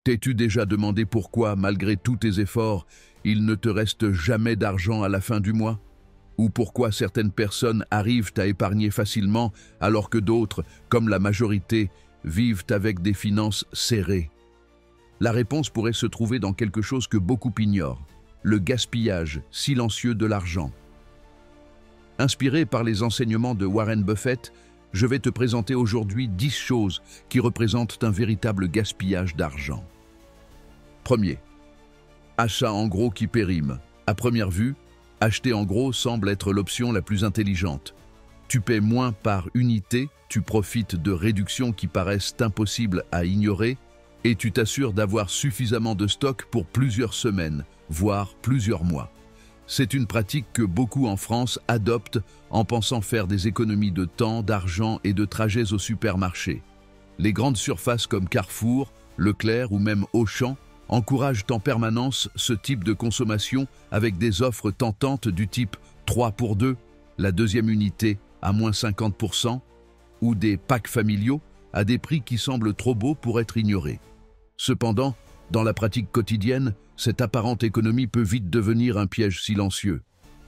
T'es-tu déjà demandé pourquoi, malgré tous tes efforts, il ne te reste jamais d'argent à la fin du mois? Ou pourquoi certaines personnes arrivent à épargner facilement alors que d'autres, comme la majorité, vivent avec des finances serrées? La réponse pourrait se trouver dans quelque chose que beaucoup ignorent, le gaspillage silencieux de l'argent. Inspiré par les enseignements de Warren Buffett, je vais te présenter aujourd'hui 10 choses qui représentent un véritable gaspillage d'argent. Premier, achat en gros qui périme. À première vue, acheter en gros semble être l'option la plus intelligente. Tu paies moins par unité, tu profites de réductions qui paraissent impossibles à ignorer et tu t'assures d'avoir suffisamment de stock pour plusieurs semaines, voire plusieurs mois. C'est une pratique que beaucoup en France adoptent en pensant faire des économies de temps, d'argent et de trajets au supermarché. Les grandes surfaces comme Carrefour, Leclerc ou même Auchan encouragent en permanence ce type de consommation avec des offres tentantes du type 3 pour 2, la deuxième unité à moins 50%, ou des packs familiaux à des prix qui semblent trop beaux pour être ignorés. Cependant, dans la pratique quotidienne, cette apparente économie peut vite devenir un piège silencieux.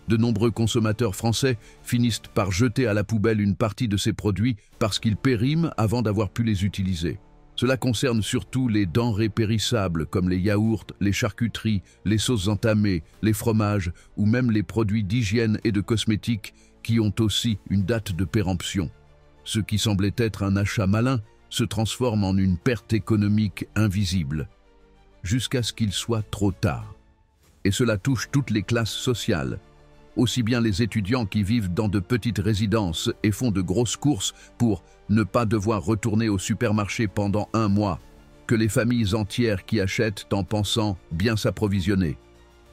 De nombreux consommateurs français finissent par jeter à la poubelle une partie de ces produits parce qu'ils périment avant d'avoir pu les utiliser. Cela concerne surtout les denrées périssables comme les yaourts, les charcuteries, les sauces entamées, les fromages ou même les produits d'hygiène et de cosmétiques qui ont aussi une date de péremption. Ce qui semblait être un achat malin se transforme en une perte économique invisible, jusqu'à ce qu'il soit trop tard. Et cela touche toutes les classes sociales, aussi bien les étudiants qui vivent dans de petites résidences et font de grosses courses pour ne pas devoir retourner au supermarché pendant un mois, que les familles entières qui achètent en pensant bien s'approvisionner.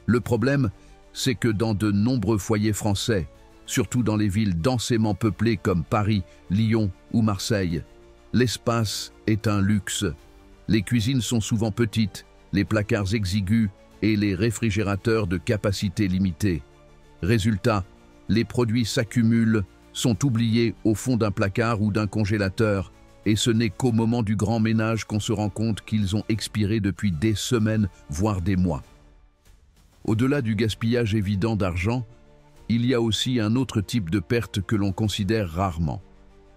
Le problème, c'est que dans de nombreux foyers français, surtout dans les villes densément peuplées comme Paris, Lyon ou Marseille, l'espace est un luxe. Les cuisines sont souvent petites, les placards exigus et les réfrigérateurs de capacité limitée. Résultat, les produits s'accumulent, sont oubliés au fond d'un placard ou d'un congélateur, et ce n'est qu'au moment du grand ménage qu'on se rend compte qu'ils ont expiré depuis des semaines, voire des mois. Au-delà du gaspillage évident d'argent, il y a aussi un autre type de perte que l'on considère rarement,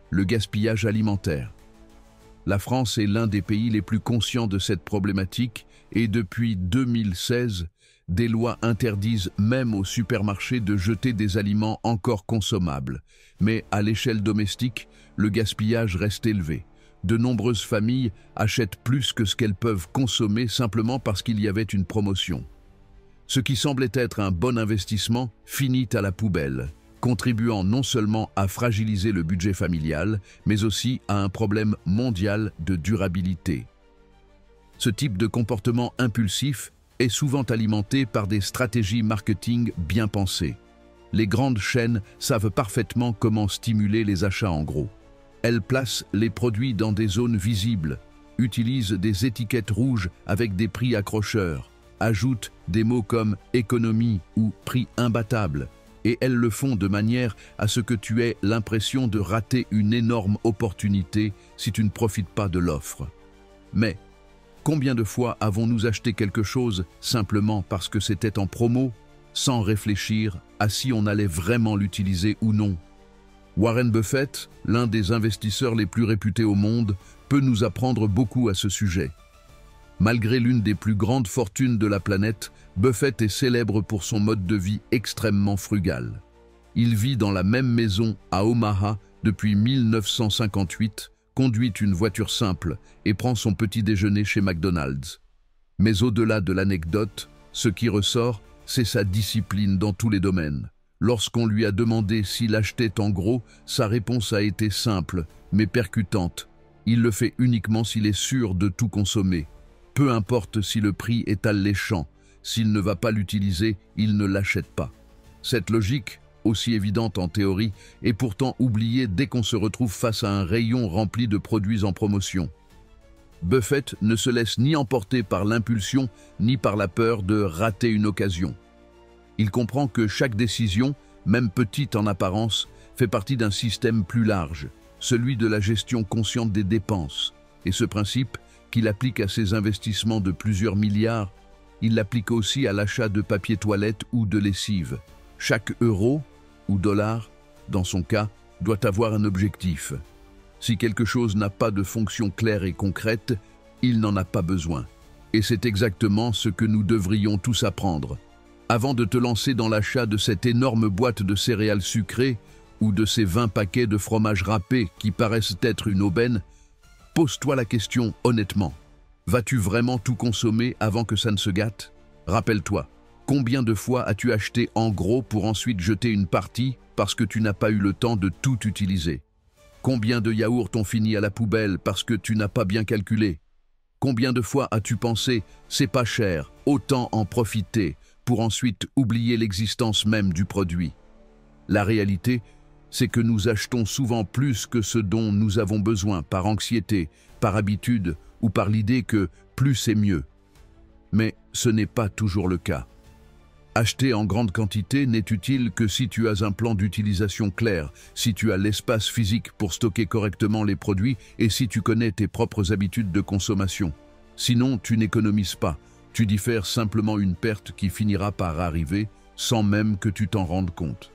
le gaspillage alimentaire. La France est l'un des pays les plus conscients de cette problématique et depuis 2016, des lois interdisent même aux supermarchés de jeter des aliments encore consommables. Mais à l'échelle domestique, le gaspillage reste élevé. De nombreuses familles achètent plus que ce qu'elles peuvent consommer simplement parce qu'il y avait une promotion. Ce qui semblait être un bon investissement finit à la poubelle, contribuant non seulement à fragiliser le budget familial, mais aussi à un problème mondial de durabilité. Ce type de comportement impulsif est souvent alimenté par des stratégies marketing bien pensées. Les grandes chaînes savent parfaitement comment stimuler les achats en gros. Elles placent les produits dans des zones visibles, utilisent des étiquettes rouges avec des prix accrocheurs, ajoutent des mots comme économie ou prix imbattable, et elles le font de manière à ce que tu aies l'impression de rater une énorme opportunité si tu ne profites pas de l'offre. Mais combien de fois avons-nous acheté quelque chose simplement parce que c'était en promo, sans réfléchir à si on allait vraiment l'utiliser ou non? Warren Buffett, l'un des investisseurs les plus réputés au monde, peut nous apprendre beaucoup à ce sujet. Malgré l'une des plus grandes fortunes de la planète, Buffett est célèbre pour son mode de vie extrêmement frugal. Il vit dans la même maison à Omaha depuis 1958, conduit une voiture simple et prend son petit déjeuner chez McDonald's. Mais au-delà de l'anecdote, ce qui ressort, c'est sa discipline dans tous les domaines. Lorsqu'on lui a demandé s'il achetait en gros, sa réponse a été simple, mais percutante. Il le fait uniquement s'il est sûr de tout consommer. Peu importe si le prix est alléchant, s'il ne va pas l'utiliser, il ne l'achète pas. Cette logique, aussi évidente en théorie, est pourtant oubliée dès qu'on se retrouve face à un rayon rempli de produits en promotion. Buffett ne se laisse ni emporter par l'impulsion, ni par la peur de rater une occasion. Il comprend que chaque décision, même petite en apparence, fait partie d'un système plus large, celui de la gestion consciente des dépenses. Et ce principe, qu'il applique à ses investissements de plusieurs milliards, il l'applique aussi à l'achat de papier toilette ou de lessive. Chaque euro ou dollar, dans son cas, doit avoir un objectif. Si quelque chose n'a pas de fonction claire et concrète, il n'en a pas besoin. Et c'est exactement ce que nous devrions tous apprendre. Avant de te lancer dans l'achat de cette énorme boîte de céréales sucrées ou de ces 20 paquets de fromage râpé qui paraissent être une aubaine, pose-toi la question honnêtement. Vas-tu vraiment tout consommer avant que ça ne se gâte? Rappelle-toi, combien de fois as-tu acheté en gros pour ensuite jeter une partie parce que tu n'as pas eu le temps de tout utiliser? Combien de yaourts ont fini à la poubelle parce que tu n'as pas bien calculé? Combien de fois as-tu pensé « c'est pas cher, autant en profiter » pour ensuite oublier l'existence même du produit? La réalité, c'est que nous achetons souvent plus que ce dont nous avons besoin par anxiété, par habitude ou par l'idée que plus est mieux. Mais ce n'est pas toujours le cas. Acheter en grande quantité n'est utile que si tu as un plan d'utilisation clair, si tu as l'espace physique pour stocker correctement les produits et si tu connais tes propres habitudes de consommation. Sinon, tu n'économises pas, tu diffères simplement une perte qui finira par arriver sans même que tu t'en rendes compte.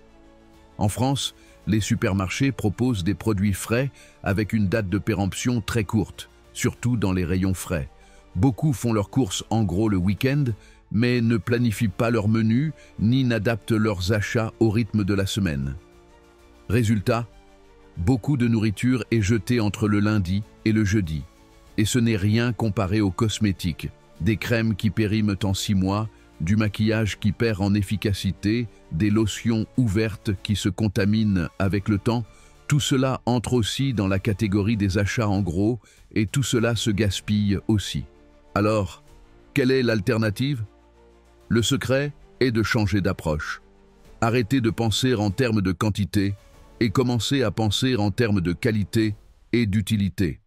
En France, les supermarchés proposent des produits frais avec une date de péremption très courte, surtout dans les rayons frais. Beaucoup font leurs courses en gros le week-end, mais ne planifient pas leur menu ni n'adaptent leurs achats au rythme de la semaine. Résultat, beaucoup de nourriture est jetée entre le lundi et le jeudi. Et ce n'est rien comparé aux cosmétiques, des crèmes qui périment en 6 mois, du maquillage qui perd en efficacité, des lotions ouvertes qui se contaminent avec le temps. Tout cela entre aussi dans la catégorie des achats en gros et tout cela se gaspille aussi. Alors, quelle est l'alternative? Le secret est de changer d'approche. Arrêtez de penser en termes de quantité et commencez à penser en termes de qualité et d'utilité.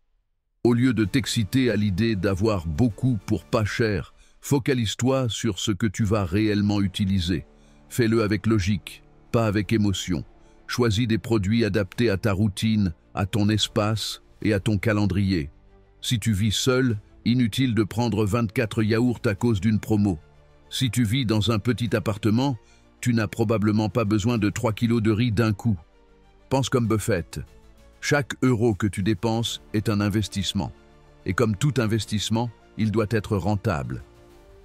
Au lieu de t'exciter à l'idée d'avoir beaucoup pour pas cher, focalise-toi sur ce que tu vas réellement utiliser. Fais-le avec logique, pas avec émotion. Choisis des produits adaptés à ta routine, à ton espace et à ton calendrier. Si tu vis seul, inutile de prendre 24 yaourts à cause d'une promo. Si tu vis dans un petit appartement, tu n'as probablement pas besoin de 3 kilos de riz d'un coup. Pense comme Buffett. Chaque euro que tu dépenses est un investissement. Et comme tout investissement, il doit être rentable.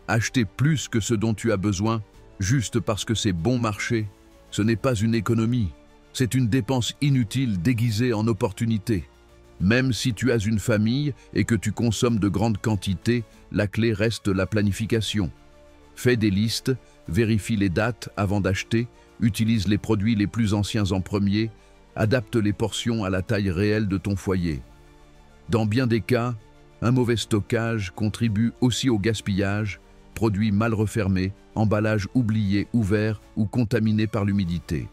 Acheter plus que ce dont tu as besoin, juste parce que c'est bon marché, ce n'est pas une économie. C'est une dépense inutile déguisée en opportunité. Même si tu as une famille et que tu consommes de grandes quantités, la clé reste la planification. Fais des listes, vérifie les dates avant d'acheter, utilise les produits les plus anciens en premier, adapte les portions à la taille réelle de ton foyer. Dans bien des cas, un mauvais stockage contribue aussi au gaspillage, produits mal refermés, emballages oubliés, ouverts ou contaminés par l'humidité.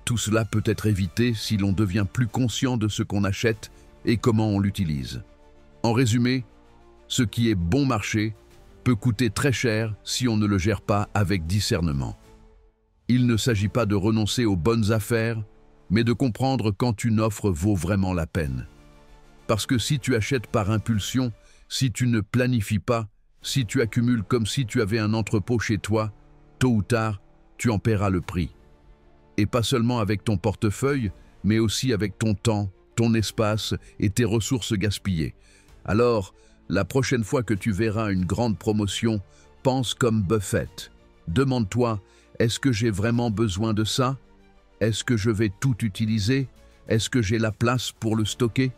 Tout cela peut être évité si l'on devient plus conscient de ce qu'on achète et comment on l'utilise. En résumé, ce qui est bon marché peut coûter très cher si on ne le gère pas avec discernement. Il ne s'agit pas de renoncer aux bonnes affaires, mais de comprendre quand une offre vaut vraiment la peine. Parce que si tu achètes par impulsion, si tu ne planifies pas, si tu accumules comme si tu avais un entrepôt chez toi, tôt ou tard, tu en paieras le prix. Et pas seulement avec ton portefeuille, mais aussi avec ton temps, ton espace et tes ressources gaspillées. Alors, la prochaine fois que tu verras une grande promotion, pense comme Buffett. Demande-toi, est-ce que j'ai vraiment besoin de ça? Est-ce que je vais tout utiliser? Est-ce que j'ai la place pour le stocker?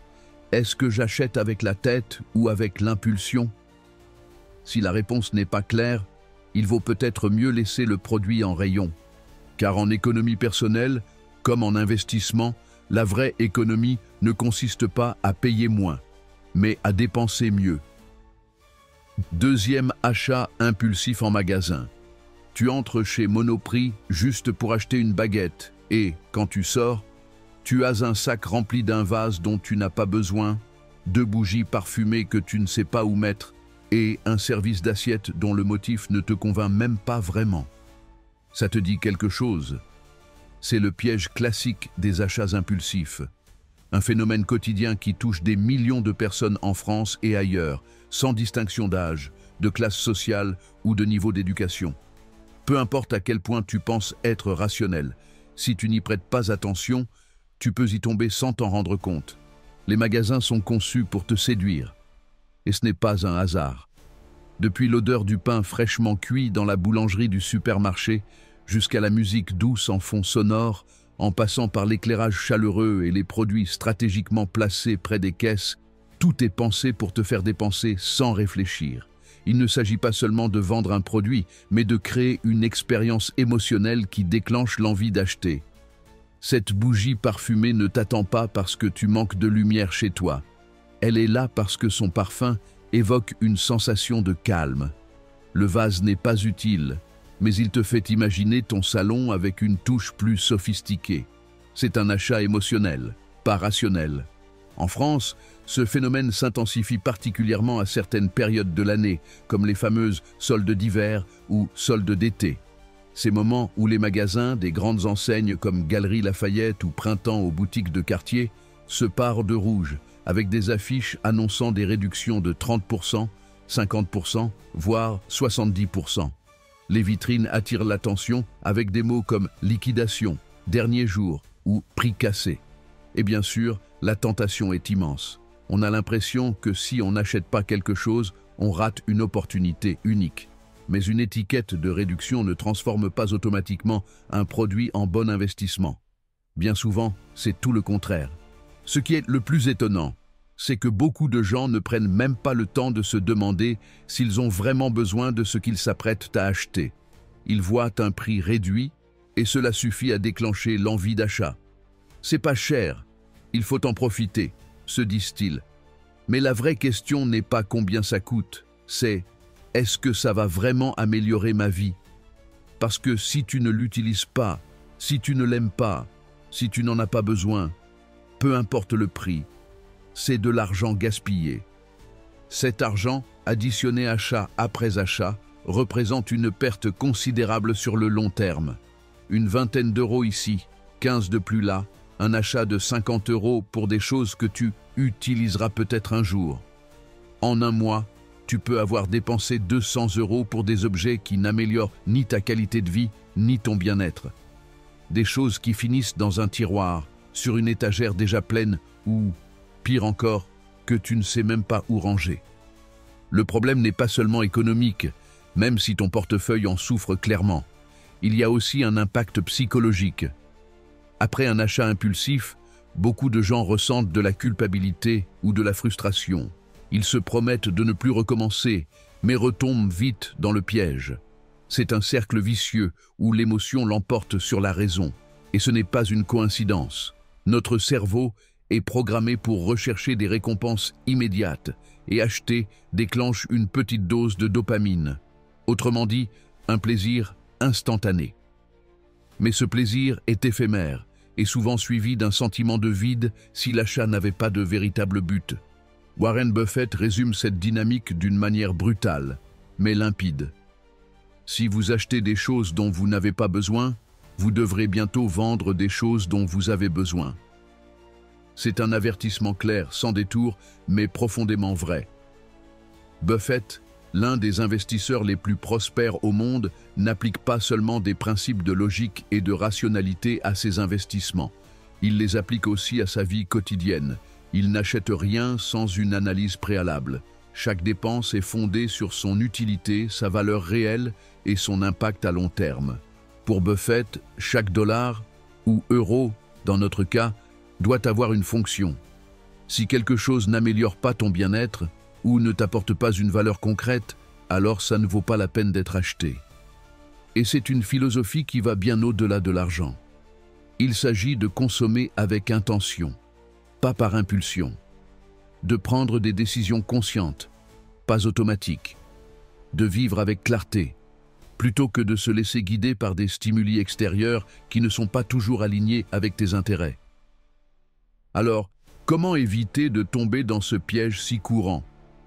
Est-ce que j'achète avec la tête ou avec l'impulsion? Si la réponse n'est pas claire, il vaut peut-être mieux laisser le produit en rayon. Car en économie personnelle, comme en investissement, la vraie économie ne consiste pas à payer moins, mais à dépenser mieux. Deuxième achat impulsif en magasin. Tu entres chez Monoprix juste pour acheter une baguette et, quand tu sors, tu as un sac rempli d'un vase dont tu n'as pas besoin, 2 bougies parfumées que tu ne sais pas où mettre et un service d'assiette dont le motif ne te convainc même pas vraiment. Ça te dit quelque chose? C'est le piège classique des achats impulsifs. Un phénomène quotidien qui touche des millions de personnes en France et ailleurs, sans distinction d'âge, de classe sociale ou de niveau d'éducation. Peu importe à quel point tu penses être rationnel, si tu n'y prêtes pas attention, tu peux y tomber sans t'en rendre compte. Les magasins sont conçus pour te séduire. Et ce n'est pas un hasard. Depuis l'odeur du pain fraîchement cuit dans la boulangerie du supermarché, jusqu'à la musique douce en fond sonore, en passant par l'éclairage chaleureux et les produits stratégiquement placés près des caisses, tout est pensé pour te faire dépenser sans réfléchir. Il ne s'agit pas seulement de vendre un produit, mais de créer une expérience émotionnelle qui déclenche l'envie d'acheter. Cette bougie parfumée ne t'attend pas parce que tu manques de lumière chez toi. Elle est là parce que son parfum évoque une sensation de calme. Le vase n'est pas utile, mais il te fait imaginer ton salon avec une touche plus sophistiquée. C'est un achat émotionnel, pas rationnel. En France, ce phénomène s'intensifie particulièrement à certaines périodes de l'année, comme les fameuses soldes d'hiver ou soldes d'été. Ces moments où les magasins des grandes enseignes comme Galeries Lafayette ou Printemps aux boutiques de quartier se parent de rouge, avec des affiches annonçant des réductions de 30%, 50%, voire 70%. Les vitrines attirent l'attention avec des mots comme « liquidation »,« dernier jour » ou « prix cassé ». Et bien sûr, la tentation est immense. On a l'impression que si on n'achète pas quelque chose, on rate une opportunité unique. Mais une étiquette de réduction ne transforme pas automatiquement un produit en bon investissement. Bien souvent, c'est tout le contraire. Ce qui est le plus étonnant, c'est que beaucoup de gens ne prennent même pas le temps de se demander s'ils ont vraiment besoin de ce qu'ils s'apprêtent à acheter. Ils voient un prix réduit et cela suffit à déclencher l'envie d'achat. C'est pas cher, il faut en profiter, se disent-ils. Mais la vraie question n'est pas combien ça coûte, c'est est-ce que ça va vraiment améliorer ma vie? Parce que si tu ne l'utilises pas, si tu ne l'aimes pas, si tu n'en as pas besoin, peu importe le prix, c'est de l'argent gaspillé. Cet argent, additionné achat après achat, représente une perte considérable sur le long terme. Une vingtaine d'euros ici, 15 de plus là, un achat de 50 euros pour des choses que tu utiliseras peut-être un jour. En un mois, tu peux avoir dépensé 200 euros pour des objets qui n'améliorent ni ta qualité de vie, ni ton bien-être. Des choses qui finissent dans un tiroir, sur une étagère déjà pleine, ou, pire encore, que tu ne sais même pas où ranger. Le problème n'est pas seulement économique, même si ton portefeuille en souffre clairement. Il y a aussi un impact psychologique. Après un achat impulsif, beaucoup de gens ressentent de la culpabilité ou de la frustration. Ils se promettent de ne plus recommencer, mais retombent vite dans le piège. C'est un cercle vicieux où l'émotion l'emporte sur la raison. Et ce n'est pas une coïncidence. Notre cerveau est programmé pour rechercher des récompenses immédiates et acheter déclenche une petite dose de dopamine. Autrement dit, un plaisir instantané. Mais ce plaisir est éphémère et souvent suivi d'un sentiment de vide si l'achat n'avait pas de véritable but. Warren Buffett résume cette dynamique d'une manière brutale, mais limpide. Si vous achetez des choses dont vous n'avez pas besoin, vous devrez bientôt vendre des choses dont vous avez besoin. C'est un avertissement clair, sans détour, mais profondément vrai. Buffett, l'un des investisseurs les plus prospères au monde, n'applique pas seulement des principes de logique et de rationalité à ses investissements. Il les applique aussi à sa vie quotidienne. Il n'achète rien sans une analyse préalable. Chaque dépense est fondée sur son utilité, sa valeur réelle et son impact à long terme. Pour Buffett, chaque dollar, ou euro dans notre cas, doit avoir une fonction. Si quelque chose n'améliore pas ton bien-être ou ne t'apporte pas une valeur concrète, alors ça ne vaut pas la peine d'être acheté. Et c'est une philosophie qui va bien au-delà de l'argent. Il s'agit de consommer avec intention, pas par impulsion, de prendre des décisions conscientes, pas automatiques, de vivre avec clarté, plutôt que de se laisser guider par des stimuli extérieurs qui ne sont pas toujours alignés avec tes intérêts. Alors, comment éviter de tomber dans ce piège si courant?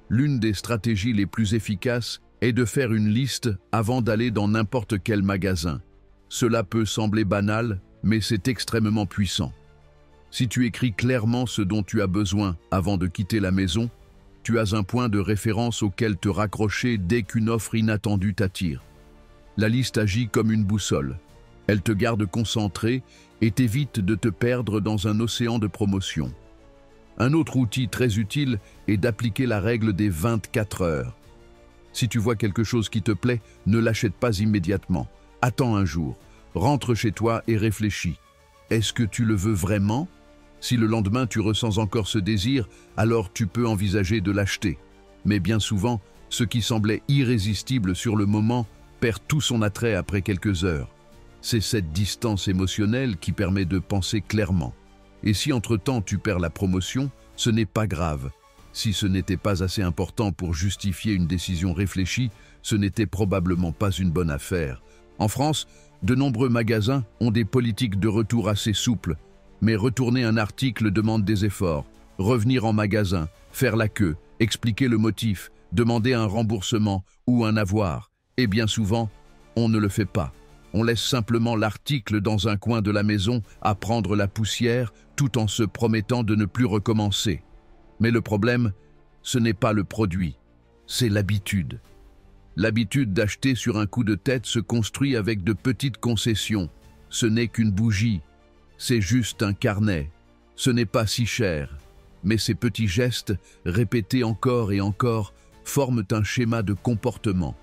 L'une des stratégies les plus efficaces est de faire une liste avant d'aller dans n'importe quel magasin. Cela peut sembler banal, mais c'est extrêmement puissant. Si tu écris clairement ce dont tu as besoin avant de quitter la maison, tu as un point de référence auquel te raccrocher dès qu'une offre inattendue t'attire. La liste agit comme une boussole. Elle te garde concentré et t'évite de te perdre dans un océan de promotion. Un autre outil très utile est d'appliquer la règle des 24 heures. Si tu vois quelque chose qui te plaît, ne l'achète pas immédiatement. Attends un jour, rentre chez toi et réfléchis. Est-ce que tu le veux vraiment ? Si le lendemain tu ressens encore ce désir, alors tu peux envisager de l'acheter. Mais bien souvent, ce qui semblait irrésistible sur le moment perd tout son attrait après quelques heures. C'est cette distance émotionnelle qui permet de penser clairement. Et si entre-temps tu perds la promotion, ce n'est pas grave. Si ce n'était pas assez important pour justifier une décision réfléchie, ce n'était probablement pas une bonne affaire. En France, de nombreux magasins ont des politiques de retour assez souples, mais retourner un article demande des efforts. Revenir en magasin, faire la queue, expliquer le motif, demander un remboursement ou un avoir. Et bien souvent, on ne le fait pas. On laisse simplement l'article dans un coin de la maison à prendre la poussière tout en se promettant de ne plus recommencer. Mais le problème, ce n'est pas le produit, c'est l'habitude. L'habitude d'acheter sur un coup de tête se construit avec de petites concessions. Ce n'est qu'une bougie, c'est juste un carnet. Ce n'est pas si cher, mais ces petits gestes, répétés encore et encore, forment un schéma de comportement.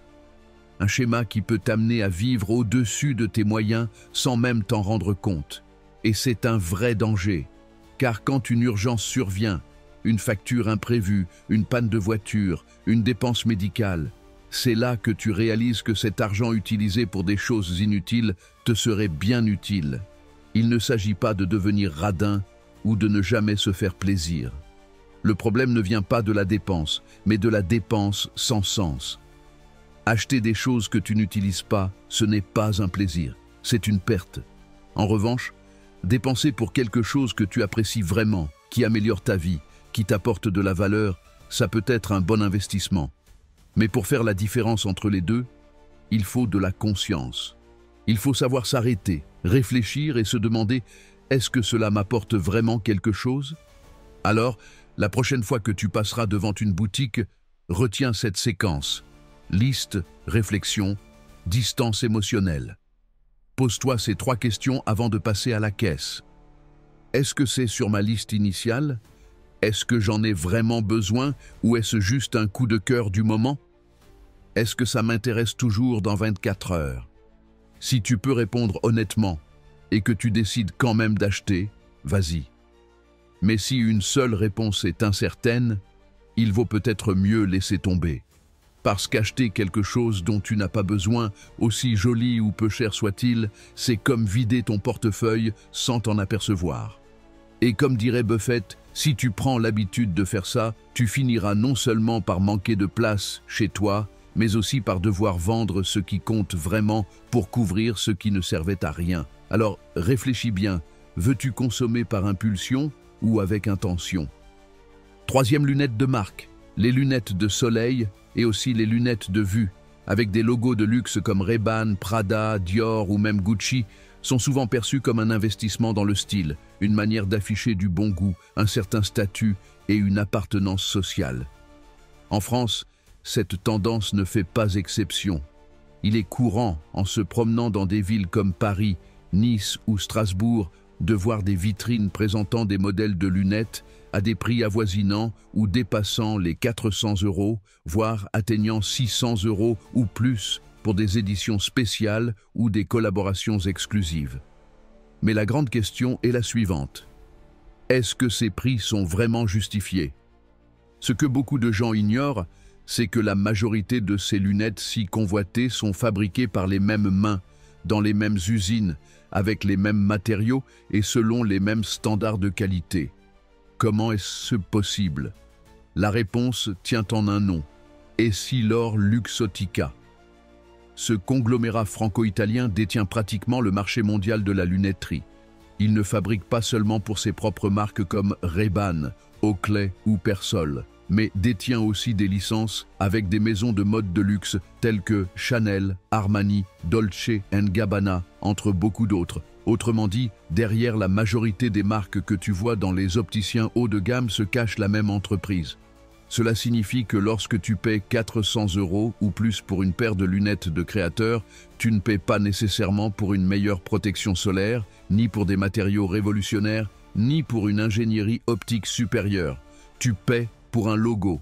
Un schéma qui peut t'amener à vivre au-dessus de tes moyens sans même t'en rendre compte. Et c'est un vrai danger, car quand une urgence survient, une facture imprévue, une panne de voiture, une dépense médicale, c'est là que tu réalises que cet argent utilisé pour des choses inutiles te serait bien utile. Il ne s'agit pas de devenir radin ou de ne jamais se faire plaisir. Le problème ne vient pas de la dépense, mais de la dépense sans sens. Acheter des choses que tu n'utilises pas, ce n'est pas un plaisir, c'est une perte. En revanche, dépenser pour quelque chose que tu apprécies vraiment, qui améliore ta vie, qui t'apporte de la valeur, ça peut être un bon investissement. Mais pour faire la différence entre les deux, il faut de la conscience. Il faut savoir s'arrêter, réfléchir et se demander « Est-ce que cela m'apporte vraiment quelque chose ?» Alors, la prochaine fois que tu passeras devant une boutique, retiens cette séquence. Liste, réflexion, distance émotionnelle. Pose-toi ces 3 questions avant de passer à la caisse. Est-ce que c'est sur ma liste initiale ? Est-ce que j'en ai vraiment besoin ou est-ce juste un coup de cœur du moment ? Est-ce que ça m'intéresse toujours dans 24 heures ? Si tu peux répondre honnêtement et que tu décides quand même d'acheter, vas-y. Mais si une seule réponse est incertaine, il vaut peut-être mieux laisser tomber. Parce qu'acheter quelque chose dont tu n'as pas besoin, aussi joli ou peu cher soit-il, c'est comme vider ton portefeuille sans t'en apercevoir. Et comme dirait Buffett, si tu prends l'habitude de faire ça, tu finiras non seulement par manquer de place chez toi, mais aussi par devoir vendre ce qui compte vraiment pour couvrir ce qui ne servait à rien. Alors réfléchis bien, veux-tu consommer par impulsion ou avec intention ? 3e lunette de marque, les lunettes de soleil et aussi les lunettes de vue, avec des logos de luxe comme Ray-Ban, Prada, Dior ou même Gucci, sont souvent perçus comme un investissement dans le style, une manière d'afficher du bon goût, un certain statut et une appartenance sociale. En France, cette tendance ne fait pas exception. Il est courant, en se promenant dans des villes comme Paris, Nice ou Strasbourg, de voir des vitrines présentant des modèles de lunettes à des prix avoisinant ou dépassant les 400 €, voire atteignant 600 € ou plus pour des éditions spéciales ou des collaborations exclusives. Mais la grande question est la suivante. Est-ce que ces prix sont vraiment justifiés ? Ce que beaucoup de gens ignorent, c'est que la majorité de ces lunettes si convoitées sont fabriquées par les mêmes mains, dans les mêmes usines, avec les mêmes matériaux et selon les mêmes standards de qualité. Comment est-ce possible ? La réponse tient en un nom, EssilorLuxottica. Ce conglomérat franco-italien détient pratiquement le marché mondial de la lunetterie. Il ne fabrique pas seulement pour ses propres marques comme Ray-Ban, Oakley ou Persol, mais détient aussi des licences avec des maisons de mode de luxe telles que Chanel, Armani, Dolce & Gabbana, entre beaucoup d'autres. Autrement dit, derrière la majorité des marques que tu vois dans les opticiens haut de gamme se cache la même entreprise. Cela signifie que lorsque tu paies 400 € ou plus pour une paire de lunettes de créateur, tu ne paies pas nécessairement pour une meilleure protection solaire, ni pour des matériaux révolutionnaires, ni pour une ingénierie optique supérieure. Tu paies pour un logo,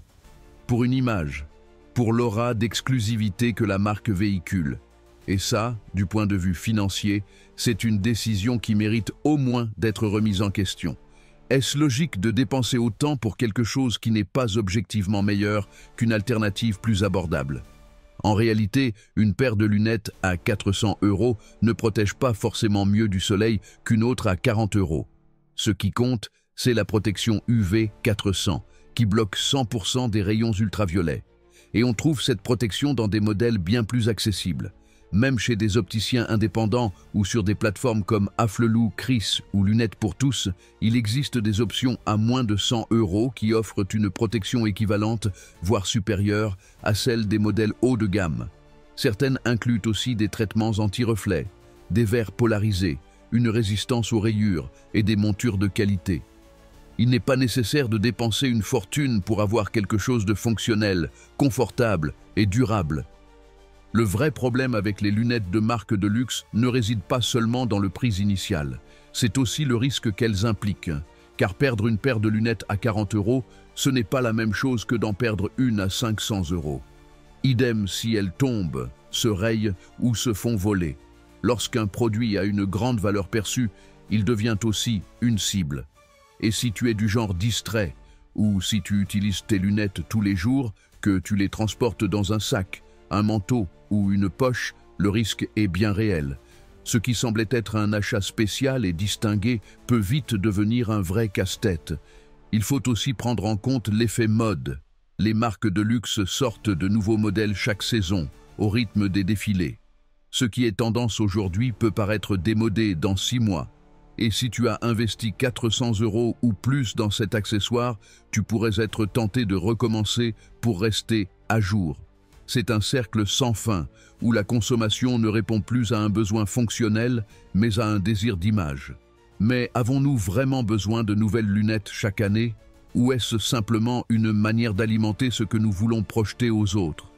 pour une image, pour l'aura d'exclusivité que la marque véhicule. Et ça, du point de vue financier, c'est une décision qui mérite au moins d'être remise en question. Est-ce logique de dépenser autant pour quelque chose qui n'est pas objectivement meilleur qu'une alternative plus abordable? En réalité, une paire de lunettes à 400 € ne protège pas forcément mieux du soleil qu'une autre à 40 €. Ce qui compte, c'est la protection UV 400, qui bloque 100% des rayons ultraviolets. Et on trouve cette protection dans des modèles bien plus accessibles. Même chez des opticiens indépendants ou sur des plateformes comme Afflelou, Chris ou Lunettes pour tous, il existe des options à moins de 100 € qui offrent une protection équivalente, voire supérieure, à celle des modèles haut de gamme. Certaines incluent aussi des traitements anti-reflets, des verres polarisés, une résistance aux rayures et des montures de qualité. Il n'est pas nécessaire de dépenser une fortune pour avoir quelque chose de fonctionnel, confortable et durable. Le vrai problème avec les lunettes de marque de luxe ne réside pas seulement dans le prix initial, c'est aussi le risque qu'elles impliquent, car perdre une paire de lunettes à 40 €, ce n'est pas la même chose que d'en perdre une à 500 €. Idem si elles tombent, se rayent ou se font voler. Lorsqu'un produit a une grande valeur perçue, il devient aussi une cible. Et si tu es du genre distrait, ou si tu utilises tes lunettes tous les jours, que tu les transportes dans un sac, un manteau ou une poche, le risque est bien réel. Ce qui semblait être un achat spécial et distingué peut vite devenir un vrai casse-tête. Il faut aussi prendre en compte l'effet mode. Les marques de luxe sortent de nouveaux modèles chaque saison, au rythme des défilés. Ce qui est tendance aujourd'hui peut paraître démodé dans 6 mois. Et si tu as investi 400 € ou plus dans cet accessoire, tu pourrais être tenté de recommencer pour rester à jour. C'est un cercle sans fin, où la consommation ne répond plus à un besoin fonctionnel, mais à un désir d'image. Mais avons-nous vraiment besoin de nouvelles lunettes chaque année, ou est-ce simplement une manière d'alimenter ce que nous voulons projeter aux autres?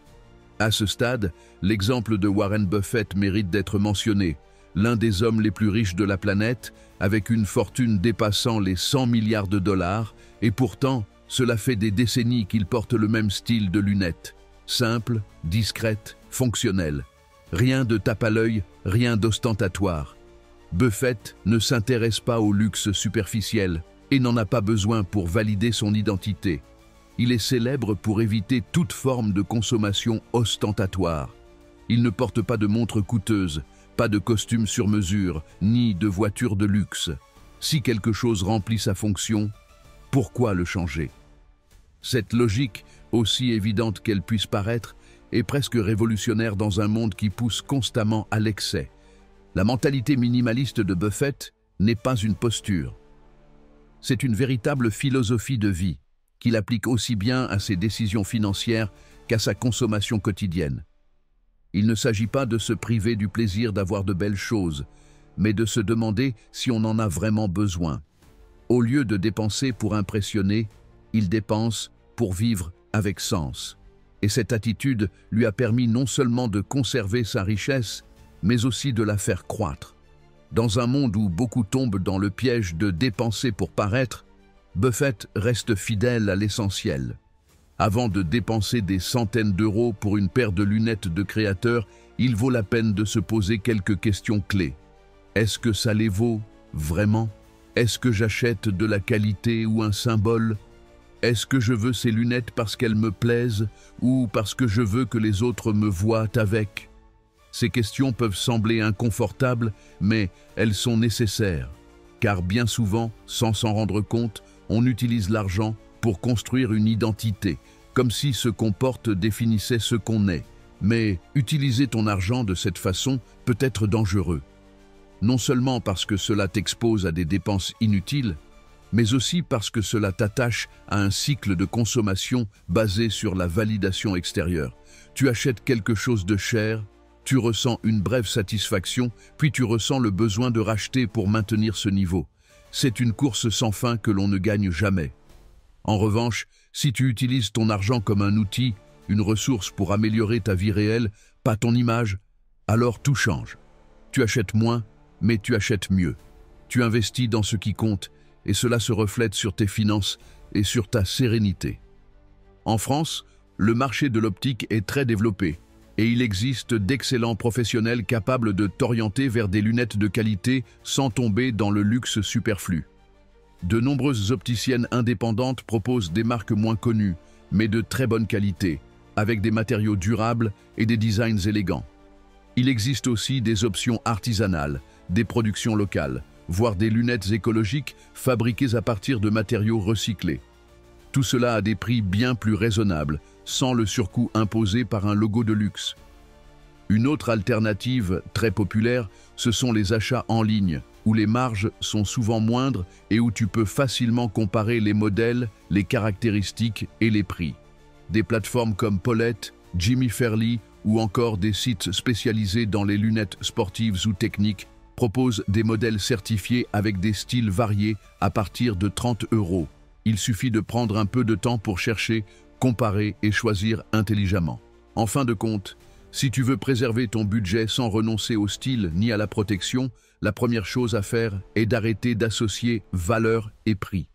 À ce stade, l'exemple de Warren Buffett mérite d'être mentionné, l'un des hommes les plus riches de la planète, avec une fortune dépassant les 100 milliards de dollars, et pourtant, cela fait des décennies qu'il porte le même style de lunettes. Simple, discrète, fonctionnelle. Rien de tape à l'œil, rien d'ostentatoire. Buffett ne s'intéresse pas au luxe superficiel et n'en a pas besoin pour valider son identité. Il est célèbre pour éviter toute forme de consommation ostentatoire. Il ne porte pas de montres coûteuses, pas de costumes sur mesure, ni de voitures de luxe. Si quelque chose remplit sa fonction, pourquoi le changer? Cette logique, aussi évidente qu'elle puisse paraître, est presque révolutionnaire dans un monde qui pousse constamment à l'excès. La mentalité minimaliste de Buffett n'est pas une posture. C'est une véritable philosophie de vie, qu'il applique aussi bien à ses décisions financières qu'à sa consommation quotidienne. Il ne s'agit pas de se priver du plaisir d'avoir de belles choses, mais de se demander si on en a vraiment besoin. Au lieu de dépenser pour impressionner, il dépense pour vivre avec sens. Et cette attitude lui a permis non seulement de conserver sa richesse, mais aussi de la faire croître. Dans un monde où beaucoup tombent dans le piège de dépenser pour paraître, Buffett reste fidèle à l'essentiel. Avant de dépenser des centaines d'euros pour une paire de lunettes de créateur, il vaut la peine de se poser quelques questions clés. Est-ce que ça les vaut vraiment? Est-ce que j'achète de la qualité ou un symbole? Est-ce que je veux ces lunettes parce qu'elles me plaisent ou parce que je veux que les autres me voient avec? Ces questions peuvent sembler inconfortables, mais elles sont nécessaires. Car bien souvent, sans s'en rendre compte, on utilise l'argent pour construire une identité, comme si ce qu'on porte définissait ce qu'on est. Mais utiliser ton argent de cette façon peut être dangereux. Non seulement parce que cela t'expose à des dépenses inutiles, mais aussi parce que cela t'attache à un cycle de consommation basé sur la validation extérieure. Tu achètes quelque chose de cher, Tu ressens une brève satisfaction, puis tu ressens le besoin de racheter pour maintenir ce niveau. C'est une course sans fin que l'on ne gagne jamais. En revanche, si tu utilises ton argent comme un outil, une ressource pour améliorer ta vie réelle, pas ton image, alors tout change. Tu achètes moins, mais tu achètes mieux. Tu investis dans ce qui compte, et cela se reflète sur tes finances et sur ta sérénité. En France, le marché de l'optique est très développé, et il existe d'excellents professionnels capables de t'orienter vers des lunettes de qualité sans tomber dans le luxe superflu. De nombreuses opticiennes indépendantes proposent des marques moins connues, mais de très bonne qualité, avec des matériaux durables et des designs élégants. Il existe aussi des options artisanales, des productions locales, voire des lunettes écologiques fabriquées à partir de matériaux recyclés. Tout cela à des prix bien plus raisonnables, sans le surcoût imposé par un logo de luxe. Une autre alternative très populaire, ce sont les achats en ligne, où les marges sont souvent moindres et où tu peux facilement comparer les modèles, les caractéristiques et les prix. Des plateformes comme Paulette, Jimmy Fairly ou encore des sites spécialisés dans les lunettes sportives ou techniques proposent des modèles certifiés avec des styles variés à partir de 30 €. Il suffit de prendre un peu de temps pour chercher, comparer et choisir intelligemment. En fin de compte, si tu veux préserver ton budget sans renoncer au style ni à la protection, la première chose à faire est d'arrêter d'associer valeur et prix.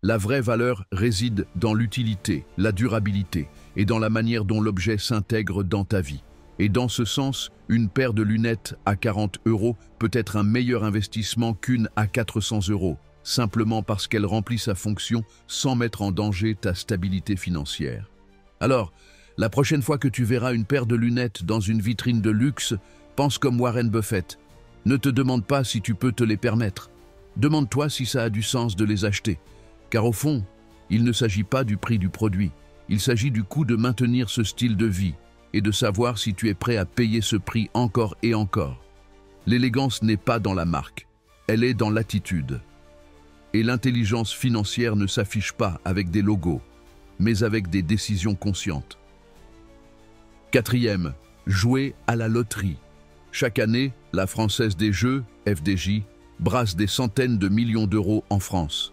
La vraie valeur réside dans l'utilité, la durabilité et dans la manière dont l'objet s'intègre dans ta vie. Et dans ce sens, une paire de lunettes à 40 € peut être un meilleur investissement qu'une à 400 €, simplement parce qu'elle remplit sa fonction sans mettre en danger ta stabilité financière. Alors, la prochaine fois que tu verras une paire de lunettes dans une vitrine de luxe, pense comme Warren Buffett. Ne te demande pas si tu peux te les permettre. Demande-toi si ça a du sens de les acheter. Car au fond, il ne s'agit pas du prix du produit. Il s'agit du coût de maintenir ce style de vie et de savoir si tu es prêt à payer ce prix encore et encore. L'élégance n'est pas dans la marque, elle est dans l'attitude. Et l'intelligence financière ne s'affiche pas avec des logos, mais avec des décisions conscientes. Quatrième, jouer à la loterie. Chaque année, la Française des Jeux, FDJ, brasse des centaines de millions d'euros en France.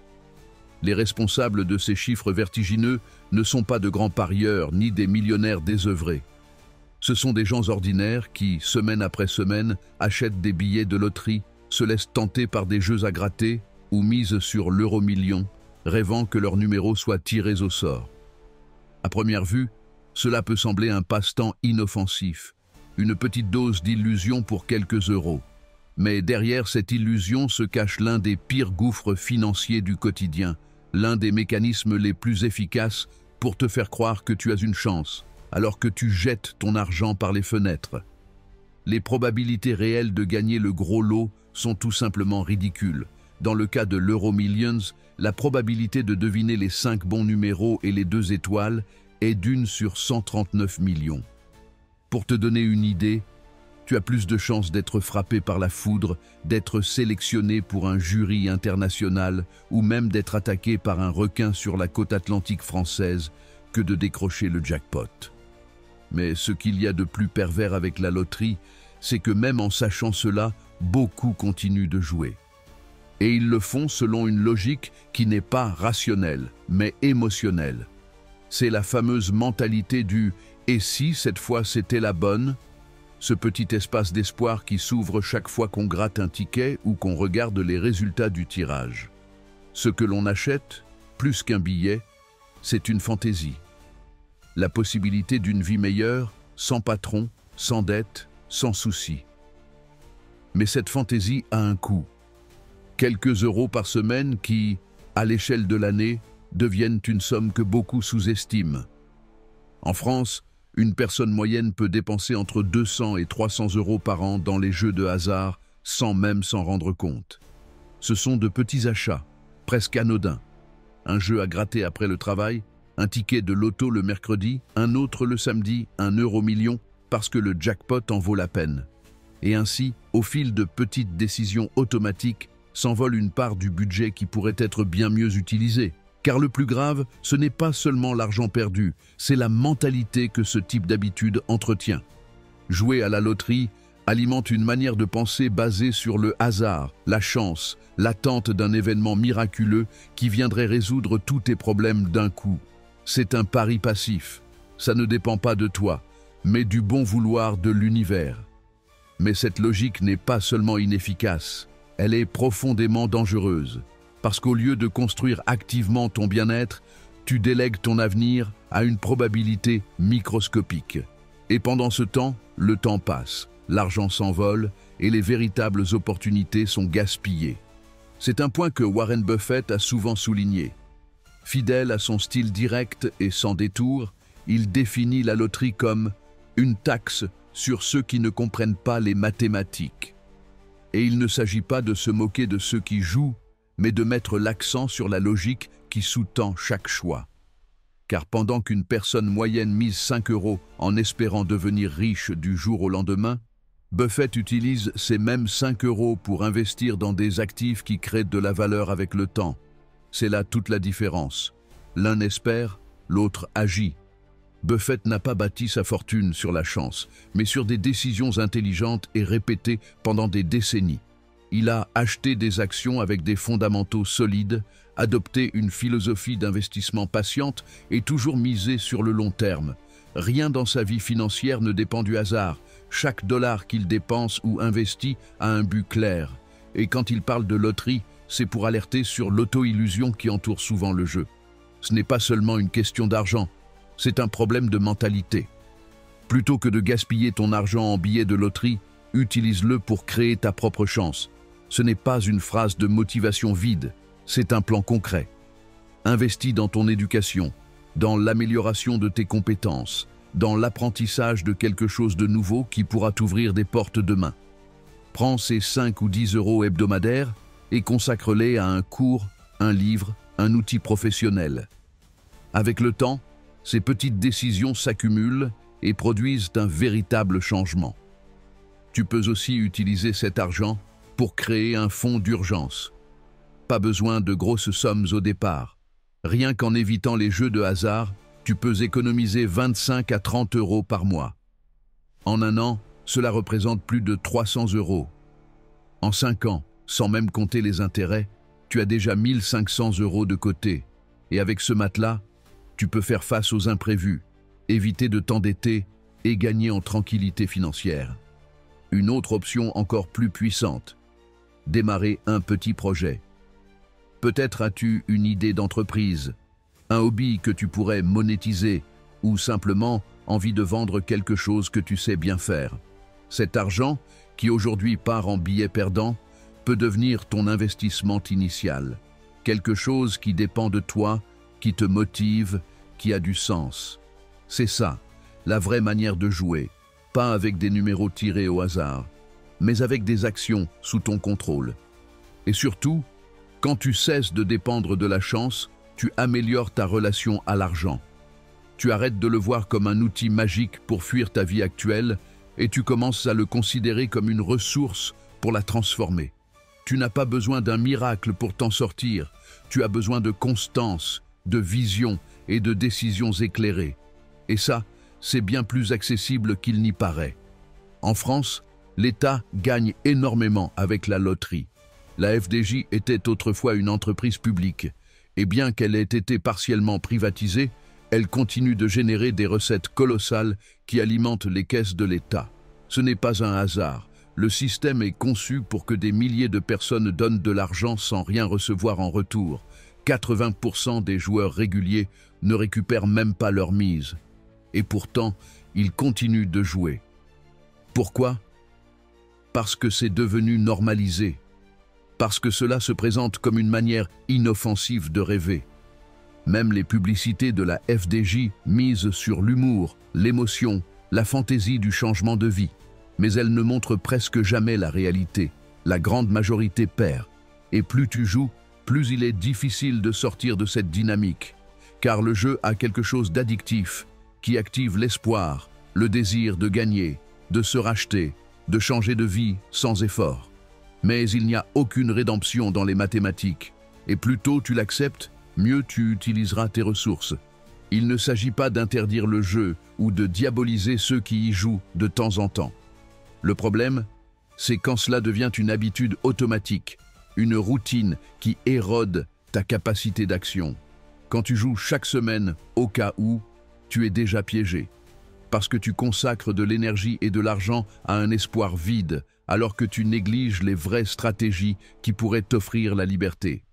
Les responsables de ces chiffres vertigineux ne sont pas de grands parieurs ni des millionnaires désœuvrés. Ce sont des gens ordinaires qui, semaine après semaine, achètent des billets de loterie, se laissent tenter par des jeux à gratter ou misent sur l'euro-million, rêvant que leurs numéros soient tirés au sort. À première vue, cela peut sembler un passe-temps inoffensif, une petite dose d'illusion pour quelques euros. Mais derrière cette illusion se cache l'un des pires gouffres financiers du quotidien, l'un des mécanismes les plus efficaces pour te faire croire que tu as une chance, alors que tu jettes ton argent par les fenêtres. Les probabilités réelles de gagner le gros lot sont tout simplement ridicules. Dans le cas de l'Euro-Millions, la probabilité de deviner les 5 bons numéros et les 2 étoiles est d'1 sur 139 millions. Pour te donner une idée, tu as plus de chances d'être frappé par la foudre, d'être sélectionné pour un jury international ou même d'être attaqué par un requin sur la côte atlantique française que de décrocher le jackpot. Mais ce qu'il y a de plus pervers avec la loterie, c'est que même en sachant cela, beaucoup continuent de jouer. Et ils le font selon une logique qui n'est pas rationnelle, mais émotionnelle. C'est la fameuse mentalité du « et si cette fois c'était la bonne ?» Ce petit espace d'espoir qui s'ouvre chaque fois qu'on gratte un ticket ou qu'on regarde les résultats du tirage. Ce que l'on achète, plus qu'un billet, c'est une fantaisie. La possibilité d'une vie meilleure, sans patron, sans dette, sans souci. Mais cette fantaisie a un coût. Quelques euros par semaine qui, à l'échelle de l'année, deviennent une somme que beaucoup sous-estiment. En France, une personne moyenne peut dépenser entre 200 et 300 € par an dans les jeux de hasard sans même s'en rendre compte. Ce sont de petits achats, presque anodins. Un jeu à gratter après le travail, un ticket de loto le mercredi, un autre le samedi, un euro-million, parce que le jackpot en vaut la peine. Et ainsi, au fil de petites décisions automatiques, s'envole une part du budget qui pourrait être bien mieux utilisée. Car le plus grave, ce n'est pas seulement l'argent perdu, c'est la mentalité que ce type d'habitude entretient. Jouer à la loterie alimente une manière de penser basée sur le hasard, la chance, l'attente d'un événement miraculeux qui viendrait résoudre tous tes problèmes d'un coup. C'est un pari passif. Ça ne dépend pas de toi, mais du bon vouloir de l'univers. Mais cette logique n'est pas seulement inefficace, elle est profondément dangereuse. Parce qu'au lieu de construire activement ton bien-être, tu délègues ton avenir à une probabilité microscopique. Et pendant ce temps, le temps passe, l'argent s'envole et les véritables opportunités sont gaspillées. C'est un point que Warren Buffett a souvent souligné. Fidèle à son style direct et sans détour, il définit la loterie comme une taxe sur ceux qui ne comprennent pas les mathématiques. Et il ne s'agit pas de se moquer de ceux qui jouent, mais de mettre l'accent sur la logique qui sous-tend chaque choix. Car pendant qu'une personne moyenne mise 5 € en espérant devenir riche du jour au lendemain, Buffett utilise ces mêmes 5 € pour investir dans des actifs qui créent de la valeur avec le temps. C'est là toute la différence. L'un espère, l'autre agit. Buffett n'a pas bâti sa fortune sur la chance, mais sur des décisions intelligentes et répétées pendant des décennies. Il a acheté des actions avec des fondamentaux solides, adopté une philosophie d'investissement patiente et toujours misé sur le long terme. Rien dans sa vie financière ne dépend du hasard. Chaque dollar qu'il dépense ou investit a un but clair. Et quand il parle de loterie, c'est pour alerter sur l'auto-illusion qui entoure souvent le jeu. Ce n'est pas seulement une question d'argent, c'est un problème de mentalité. Plutôt que de gaspiller ton argent en billets de loterie, utilise-le pour créer ta propre chance. Ce n'est pas une phrase de motivation vide, c'est un plan concret. Investis dans ton éducation, dans l'amélioration de tes compétences, dans l'apprentissage de quelque chose de nouveau qui pourra t'ouvrir des portes demain. Prends ces 5 ou 10 € hebdomadaires et consacre-les à un cours, un livre, un outil professionnel. Avec le temps, ces petites décisions s'accumulent et produisent un véritable changement. Tu peux aussi utiliser cet argent pour créer un fonds d'urgence. Pas besoin de grosses sommes au départ. Rien qu'en évitant les jeux de hasard, tu peux économiser 25 à 30 € par mois. En un an, cela représente plus de 300 €. En 5 ans, sans même compter les intérêts, tu as déjà 1500 € de côté. Et avec ce matelas, tu peux faire face aux imprévus, éviter de t'endetter et gagner en tranquillité financière. Une autre option encore plus puissante, démarrer un petit projet. Peut-être as-tu une idée d'entreprise, un hobby que tu pourrais monétiser ou simplement envie de vendre quelque chose que tu sais bien faire. Cet argent, qui aujourd'hui part en billets perdants, peut devenir ton investissement initial. Quelque chose qui dépend de toi, qui te motive, qui a du sens. C'est ça, la vraie manière de jouer, pas avec des numéros tirés au hasard, mais avec des actions sous ton contrôle. Et surtout, quand tu cesses de dépendre de la chance, tu améliores ta relation à l'argent. Tu arrêtes de le voir comme un outil magique pour fuir ta vie actuelle et tu commences à le considérer comme une ressource pour la transformer. Tu n'as pas besoin d'un miracle pour t'en sortir, tu as besoin de constance, de vision et de décisions éclairées. Et ça, c'est bien plus accessible qu'il n'y paraît. En France, l'État gagne énormément avec la loterie. La FDJ était autrefois une entreprise publique, et bien qu'elle ait été partiellement privatisée, elle continue de générer des recettes colossales qui alimentent les caisses de l'État. Ce n'est pas un hasard. Le système est conçu pour que des milliers de personnes donnent de l'argent sans rien recevoir en retour. 80% des joueurs réguliers ne récupèrent même pas leur mise. Et pourtant, ils continuent de jouer. Pourquoi? Parce que c'est devenu normalisé. Parce que cela se présente comme une manière inoffensive de rêver. Même les publicités de la FDJ misent sur l'humour, l'émotion, la fantaisie du changement de vie. Mais elles ne montrent presque jamais la réalité. La grande majorité perd. Et plus tu joues, plus il est difficile de sortir de cette dynamique. Car le jeu a quelque chose d'addictif, qui active l'espoir, le désir de gagner, de se racheter, de changer de vie sans effort. Mais il n'y a aucune rédemption dans les mathématiques. Et plus tôt tu l'acceptes, mieux tu utiliseras tes ressources. Il ne s'agit pas d'interdire le jeu ou de diaboliser ceux qui y jouent de temps en temps. Le problème, c'est quand cela devient une habitude automatique, une routine qui érode ta capacité d'action. Quand tu joues chaque semaine au cas où, tu es déjà piégé. Parce que tu consacres de l'énergie et de l'argent à un espoir vide, alors que tu négliges les vraies stratégies qui pourraient t'offrir la liberté.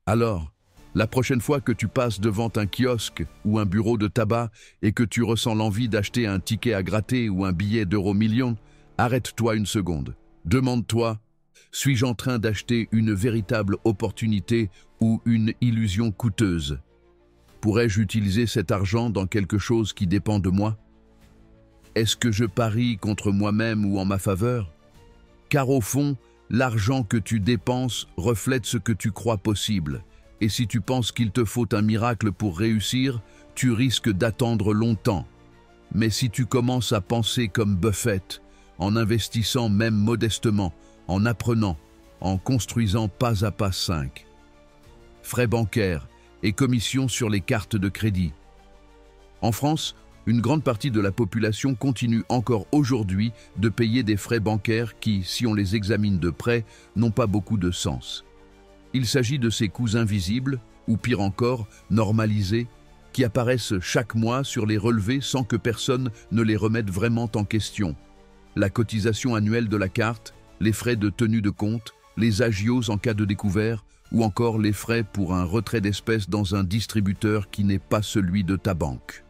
Alors, la prochaine fois que tu passes devant un kiosque ou un bureau de tabac et que tu ressens l'envie d'acheter un ticket à gratter ou un billet d'euro-million, arrête-toi une seconde. Demande-toi, suis-je en train d'acheter une véritable opportunité ou une illusion coûteuse? Pourrais-je utiliser cet argent dans quelque chose qui dépend de moi? Est-ce que je parie contre moi-même ou en ma faveur? Car au fond, l'argent que tu dépenses reflète ce que tu crois possible. Et si tu penses qu'il te faut un miracle pour réussir, tu risques d'attendre longtemps. Mais si tu commences à penser comme Buffett, en investissant même modestement, en apprenant, en construisant pas à pas 5. Frais bancaires et commissions sur les cartes de crédit. En France, une grande partie de la population continue encore aujourd'hui de payer des frais bancaires qui, si on les examine de près, n'ont pas beaucoup de sens. Il s'agit de ces coûts invisibles, ou pire encore, normalisés, qui apparaissent chaque mois sur les relevés sans que personne ne les remette vraiment en question. La cotisation annuelle de la carte, les frais de tenue de compte, les agios en cas de découvert, ou encore les frais pour un retrait d'espèces dans un distributeur qui n'est pas celui de ta banque.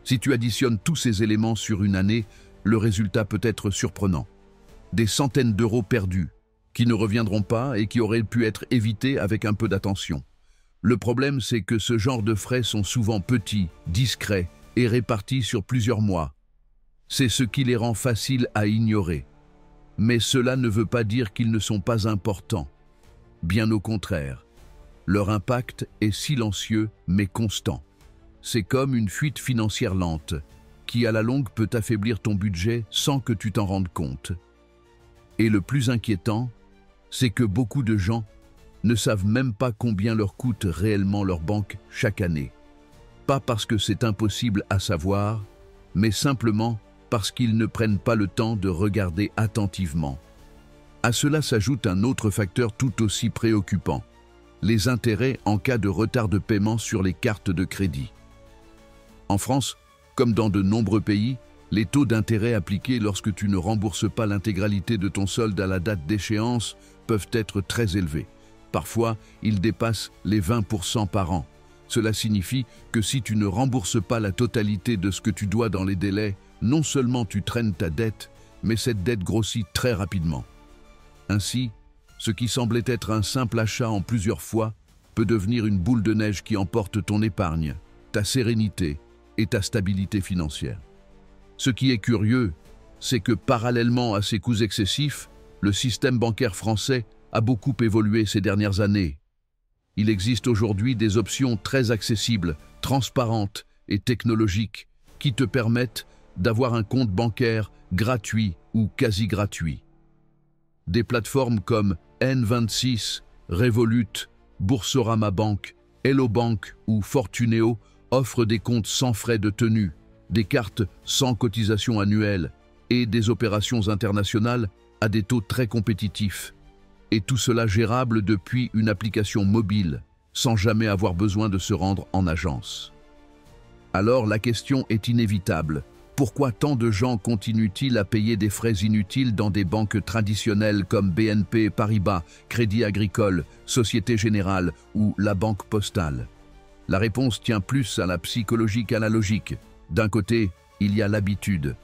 Si tu additionnes tous ces éléments sur une année, le résultat peut être surprenant. Des centaines d'euros perdus, qui ne reviendront pas et qui auraient pu être évités avec un peu d'attention. Le problème, c'est que ce genre de frais sont souvent petits, discrets et répartis sur plusieurs mois. C'est ce qui les rend faciles à ignorer. Mais cela ne veut pas dire qu'ils ne sont pas importants. Bien au contraire, leur impact est silencieux mais constant. C'est comme une fuite financière lente, qui à la longue peut affaiblir ton budget sans que tu t'en rendes compte. Et le plus inquiétant, c'est que beaucoup de gens ne savent même pas combien leur coûte réellement leur banque chaque année. Pas parce que c'est impossible à savoir, mais simplement parce qu'ils ne prennent pas le temps de regarder attentivement. À cela s'ajoute un autre facteur tout aussi préoccupant, les intérêts en cas de retard de paiement sur les cartes de crédit. En France, comme dans de nombreux pays, les taux d'intérêt appliqués lorsque tu ne rembourses pas l'intégralité de ton solde à la date d'échéance peuvent être très élevés. Parfois, ils dépassent les 20% par an. Cela signifie que si tu ne rembourses pas la totalité de ce que tu dois dans les délais, non seulement tu traînes ta dette, mais cette dette grossit très rapidement. Ainsi, ce qui semblait être un simple achat en plusieurs fois peut devenir une boule de neige qui emporte ton épargne, ta sérénité et ta stabilité financière. Ce qui est curieux, c'est que parallèlement à ces coûts excessifs, le système bancaire français a beaucoup évolué ces dernières années. Il existe aujourd'hui des options très accessibles, transparentes et technologiques qui te permettent d'avoir un compte bancaire gratuit ou quasi gratuit. Des plateformes comme N26, Revolut, Boursorama Bank, Hello Bank ou Fortuneo offrent des comptes sans frais de tenue, des cartes sans cotisation annuelle et des opérations internationales à des taux très compétitifs. Et tout cela gérable depuis une application mobile, sans jamais avoir besoin de se rendre en agence. Alors la question est inévitable. Pourquoi tant de gens continuent-ils à payer des frais inutiles dans des banques traditionnelles comme BNP Paribas, Crédit Agricole, Société Générale ou la Banque Postale? La réponse tient plus à la psychologie qu'à la logique. D'un côté, il y a l'habitude.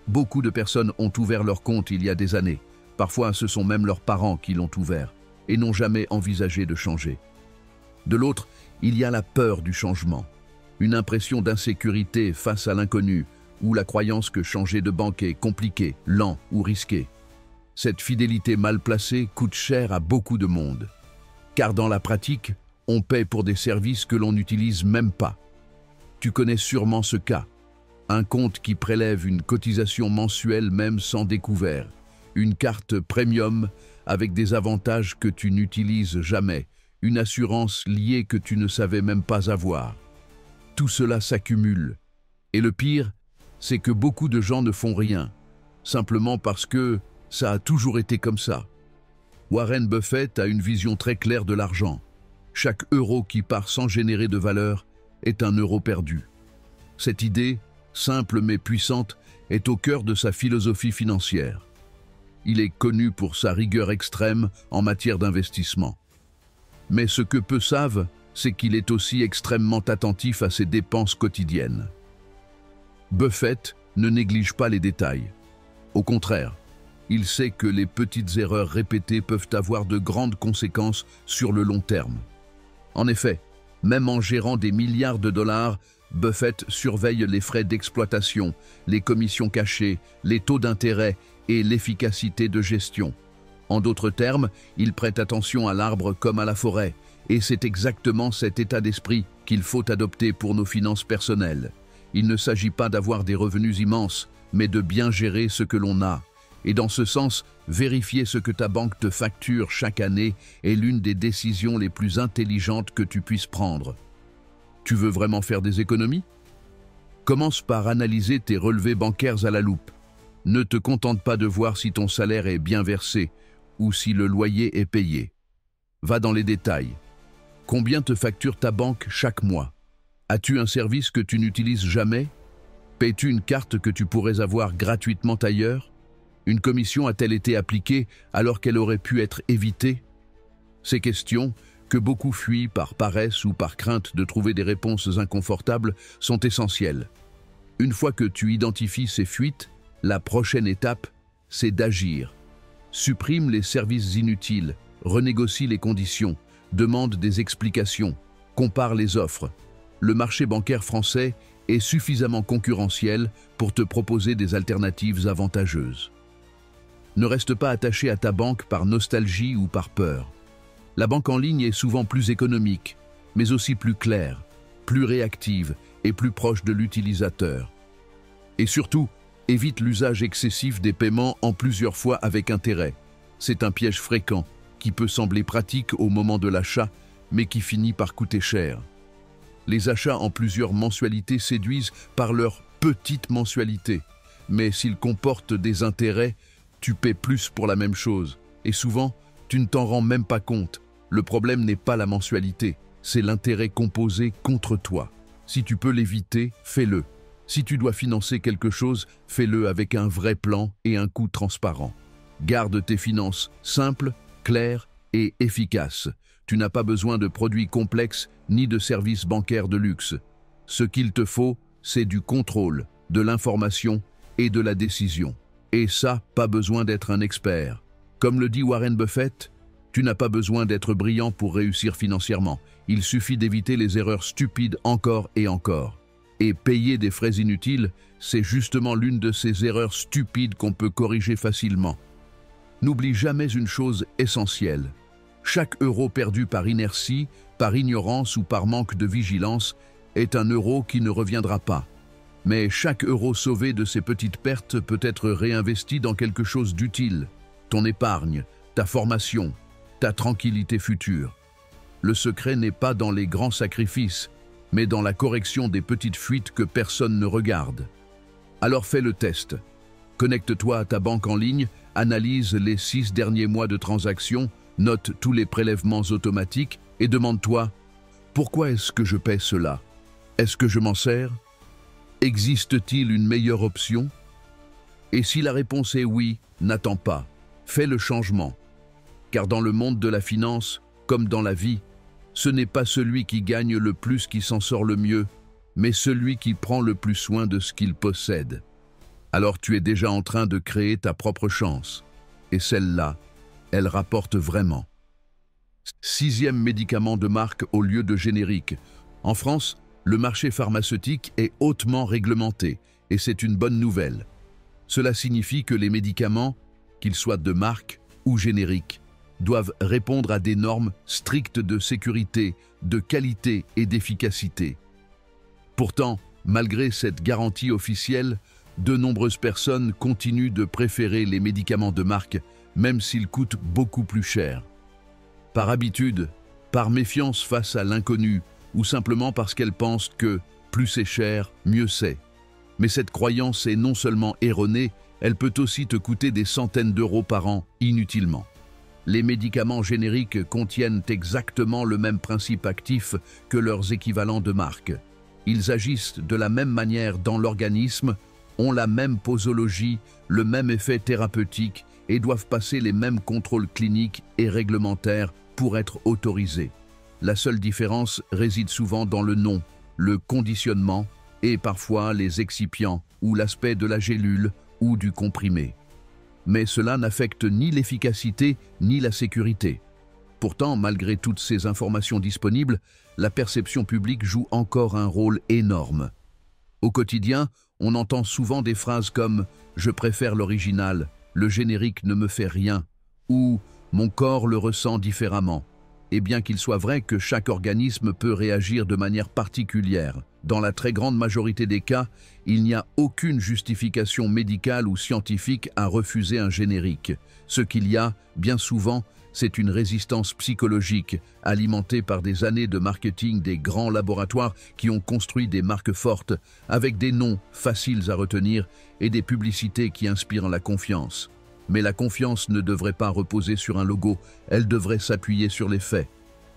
Beaucoup de personnes ont ouvert leur compte il y a des années. Parfois, ce sont même leurs parents qui l'ont ouvert et n'ont jamais envisagé de changer. De l'autre, il y a la peur du changement, une impression d'insécurité face à l'inconnu ou la croyance que changer de banque est compliqué, lent ou risqué. Cette fidélité mal placée coûte cher à beaucoup de monde, car dans la pratique, on paie pour des services que l'on n'utilise même pas. Tu connais sûrement ce cas, un compte qui prélève une cotisation mensuelle même sans découvert, une carte premium avec des avantages que tu n'utilises jamais, une assurance liée que tu ne savais même pas avoir. tout cela s'accumule. Et le pire, c'est que beaucoup de gens ne font rien, simplement parce que ça a toujours été comme ça. Warren Buffett a une vision très claire de l'argent. Chaque euro qui part sans générer de valeur est un euro perdu. Cette idée, simple mais puissante, est au cœur de sa philosophie financière. Il est connu pour sa rigueur extrême en matière d'investissement. Mais ce que peu savent, c'est qu'il est aussi extrêmement attentif à ses dépenses quotidiennes. Buffett ne néglige pas les détails. Au contraire, il sait que les petites erreurs répétées peuvent avoir de grandes conséquences sur le long terme. En effet, même en gérant des milliards de dollars, Buffett surveille les frais d'exploitation, les commissions cachées, les taux d'intérêt et l'efficacité de gestion. En d'autres termes, il prête attention à l'arbre comme à la forêt, et c'est exactement cet état d'esprit qu'il faut adopter pour nos finances personnelles. Il ne s'agit pas d'avoir des revenus immenses, mais de bien gérer ce que l'on a. Et dans ce sens, vérifier ce que ta banque te facture chaque année est l'une des décisions les plus intelligentes que tu puisses prendre. Tu veux vraiment faire des économies? Commence par analyser tes relevés bancaires à la loupe. Ne te contente pas de voir si ton salaire est bien versé ou si le loyer est payé. Va dans les détails. Combien te facture ta banque chaque mois? As-tu un service que tu n'utilises jamais? Paies-tu une carte que tu pourrais avoir gratuitement ailleurs? Une commission a-t-elle été appliquée alors qu'elle aurait pu être évitée? Ces questions, que beaucoup fuient par paresse ou par crainte de trouver des réponses inconfortables, sont essentielles. Une fois que tu identifies ces fuites, la prochaine étape, c'est d'agir. Supprime les services inutiles, renégocie les conditions, demande des explications, compare les offres. Le marché bancaire français est suffisamment concurrentiel pour te proposer des alternatives avantageuses. Ne reste pas attaché à ta banque par nostalgie ou par peur. La banque en ligne est souvent plus économique, mais aussi plus claire, plus réactive et plus proche de l'utilisateur. Et surtout, évite l'usage excessif des paiements en plusieurs fois avec intérêt. C'est un piège fréquent qui peut sembler pratique au moment de l'achat, mais qui finit par coûter cher. Les achats en plusieurs mensualités séduisent par leur petite mensualité, mais s'ils comportent des intérêts, tu paies plus pour la même chose, et souvent, tu ne t'en rends même pas compte. Le problème n'est pas la mensualité, c'est l'intérêt composé contre toi. Si tu peux l'éviter, fais-le. Si tu dois financer quelque chose, fais-le avec un vrai plan et un coût transparent. Garde tes finances simples, claires et efficaces. Tu n'as pas besoin de produits complexes ni de services bancaires de luxe. Ce qu'il te faut, c'est du contrôle, de l'information et de la décision. Et ça, pas besoin d'être un expert. Comme le dit Warren Buffett, tu n'as pas besoin d'être brillant pour réussir financièrement. Il suffit d'éviter les erreurs stupides encore et encore. Et payer des frais inutiles, c'est justement l'une de ces erreurs stupides qu'on peut corriger facilement. N'oublie jamais une chose essentielle. Chaque euro perdu par inertie, par ignorance ou par manque de vigilance est un euro qui ne reviendra pas. Mais chaque euro sauvé de ces petites pertes peut être réinvesti dans quelque chose d'utile. Ton épargne, ta formation, ta tranquillité future. Le secret n'est pas dans les grands sacrifices, mais dans la correction des petites fuites que personne ne regarde. Alors fais le test. Connecte-toi à ta banque en ligne, analyse les 6 derniers mois de transactions, note tous les prélèvements automatiques et demande-toi « Pourquoi est-ce que je paie cela? Est-ce que je m'en sers? Existe-t-il une meilleure option? » Et si la réponse est oui, n'attends pas. Fais le changement. Car dans le monde de la finance, comme dans la vie, ce n'est pas celui qui gagne le plus qui s'en sort le mieux, mais celui qui prend le plus soin de ce qu'il possède. Alors tu es déjà en train de créer ta propre chance. Et celle-là, elle rapporte vraiment. 6e médicament de marque au lieu de générique. En France, le marché pharmaceutique est hautement réglementé, et c'est une bonne nouvelle. Cela signifie que les médicaments, qu'ils soient de marque ou génériques, doivent répondre à des normes strictes de sécurité, de qualité et d'efficacité. Pourtant, malgré cette garantie officielle, de nombreuses personnes continuent de préférer les médicaments de marque, même s'ils coûtent beaucoup plus cher. Par habitude, par méfiance face à l'inconnu, ou simplement parce qu'elles pensent que plus c'est cher, mieux c'est. Mais cette croyance est non seulement erronée, elle peut aussi te coûter des centaines d'euros par an, inutilement. Les médicaments génériques contiennent exactement le même principe actif que leurs équivalents de marque. Ils agissent de la même manière dans l'organisme, ont la même posologie, le même effet thérapeutique et doivent passer les mêmes contrôles cliniques et réglementaires pour être autorisés. La seule différence réside souvent dans le nom, le conditionnement et parfois les excipients ou l'aspect de la gélule ou du comprimé. Mais cela n'affecte ni l'efficacité ni la sécurité. Pourtant, malgré toutes ces informations disponibles, la perception publique joue encore un rôle énorme. Au quotidien, on entend souvent des phrases comme « je préfère l'original »,« le générique ne me fait rien » ou « mon corps le ressent différemment ». Et bien qu'il soit vrai que chaque organisme peut réagir de manière particulière, dans la très grande majorité des cas, il n'y a aucune justification médicale ou scientifique à refuser un générique. Ce qu'il y a, bien souvent, c'est une résistance psychologique, alimentée par des années de marketing des grands laboratoires qui ont construit des marques fortes, avec des noms faciles à retenir et des publicités qui inspirent la confiance. Mais la confiance ne devrait pas reposer sur un logo, elle devrait s'appuyer sur les faits.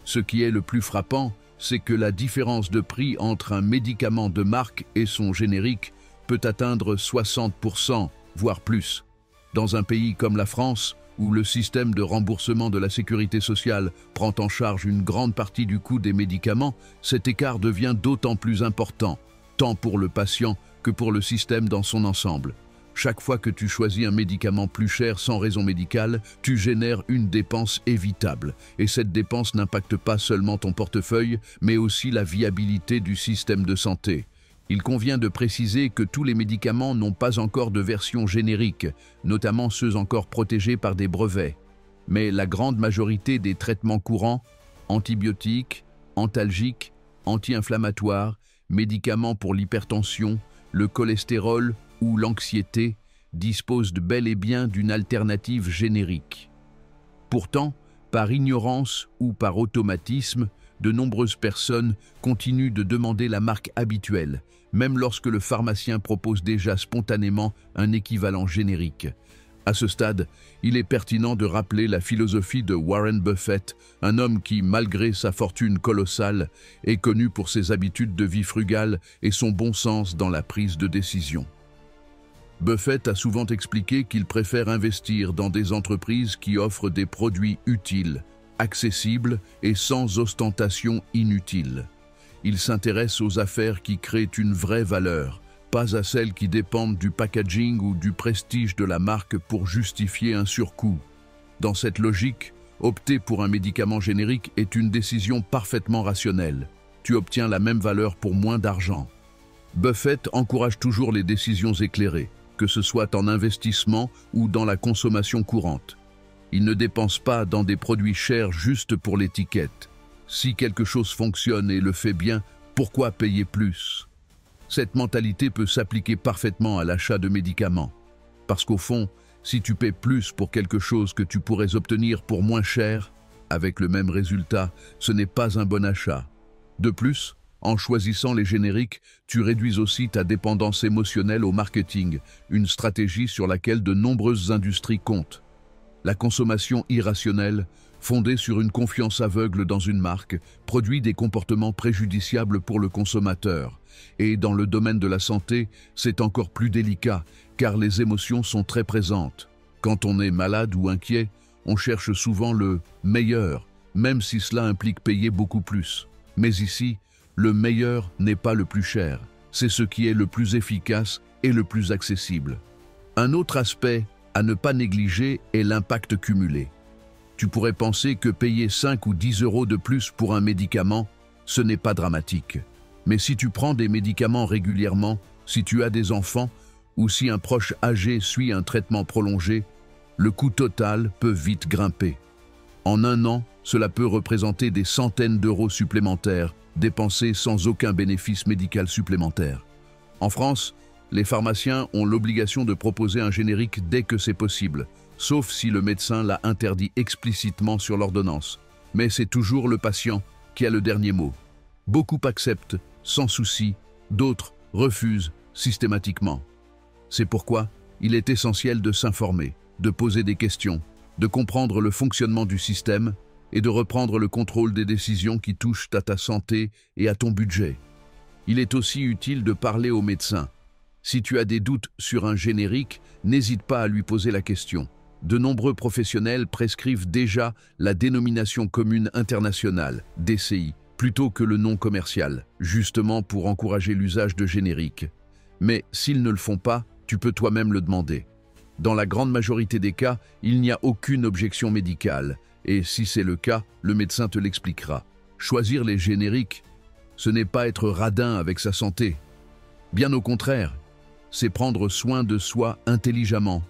Ce qui est le plus frappant, c'est que la différence de prix entre un médicament de marque et son générique peut atteindre 60%, voire plus. Dans un pays comme la France, où le système de remboursement de la sécurité sociale prend en charge une grande partie du coût des médicaments, cet écart devient d'autant plus important, tant pour le patient que pour le système dans son ensemble. Chaque fois que tu choisis un médicament plus cher sans raison médicale, tu génères une dépense évitable. Et cette dépense n'impacte pas seulement ton portefeuille, mais aussi la viabilité du système de santé. Il convient de préciser que tous les médicaments n'ont pas encore de version générique, notamment ceux encore protégés par des brevets. Mais la grande majorité des traitements courants, antibiotiques, antalgiques, anti-inflammatoires, médicaments pour l'hypertension, le cholestérol ou l'anxiété, disposent bel et bien d'une alternative générique. Pourtant, par ignorance ou par automatisme, de nombreuses personnes continuent de demander la marque habituelle, même lorsque le pharmacien propose déjà spontanément un équivalent générique. À ce stade, il est pertinent de rappeler la philosophie de Warren Buffett, un homme qui, malgré sa fortune colossale, est connu pour ses habitudes de vie frugales et son bon sens dans la prise de décision. Buffett a souvent expliqué qu'il préfère investir dans des entreprises qui offrent des produits utiles, accessibles et sans ostentation inutile. Il s'intéresse aux affaires qui créent une vraie valeur, pas à celles qui dépendent du packaging ou du prestige de la marque pour justifier un surcoût. Dans cette logique, opter pour un médicament générique est une décision parfaitement rationnelle. Tu obtiens la même valeur pour moins d'argent. Buffett encourage toujours les décisions éclairées, que ce soit en investissement ou dans la consommation courante. Il ne dépense pas dans des produits chers juste pour l'étiquette. Si quelque chose fonctionne et le fait bien, pourquoi payer plus? Cette mentalité peut s'appliquer parfaitement à l'achat de médicaments. Parce qu'au fond, si tu paies plus pour quelque chose que tu pourrais obtenir pour moins cher, avec le même résultat, ce n'est pas un bon achat. De plus, en choisissant les génériques, tu réduis aussi ta dépendance émotionnelle au marketing, une stratégie sur laquelle de nombreuses industries comptent. La consommation irrationnelle, fondée sur une confiance aveugle dans une marque, produit des comportements préjudiciables pour le consommateur. Et dans le domaine de la santé, c'est encore plus délicat, car les émotions sont très présentes. Quand on est malade ou inquiet, on cherche souvent le meilleur, même si cela implique payer beaucoup plus. Mais ici, le meilleur n'est pas le plus cher, c'est ce qui est le plus efficace et le plus accessible. Un autre aspect à ne pas négliger est l'impact cumulé. Tu pourrais penser que payer 5 ou 10 euros de plus pour un médicament, ce n'est pas dramatique. Mais si tu prends des médicaments régulièrement, si tu as des enfants, ou si un proche âgé suit un traitement prolongé, le coût total peut vite grimper. En un an, cela peut représenter des centaines d'euros supplémentaires, dépensés sans aucun bénéfice médical supplémentaire. En France, les pharmaciens ont l'obligation de proposer un générique dès que c'est possible, sauf si le médecin l'a interdit explicitement sur l'ordonnance. Mais c'est toujours le patient qui a le dernier mot. Beaucoup acceptent, sans souci, D'autres refusent systématiquement. C'est pourquoi il est essentiel de s'informer, de poser des questions, de comprendre le fonctionnement du système et de reprendre le contrôle des décisions qui touchent à ta santé et à ton budget. Il est aussi utile de parler au médecin. Si tu as des doutes sur un générique, n'hésite pas à lui poser la question. De nombreux professionnels prescrivent déjà la dénomination commune internationale, DCI, plutôt que le nom commercial, justement pour encourager l'usage de génériques. Mais s'ils ne le font pas, tu peux toi-même le demander. Dans la grande majorité des cas, il n'y a aucune objection médicale, et si c'est le cas, le médecin te l'expliquera. Choisir les génériques, ce n'est pas être radin avec sa santé. Bien au contraire, c'est prendre soin de soi intelligemment,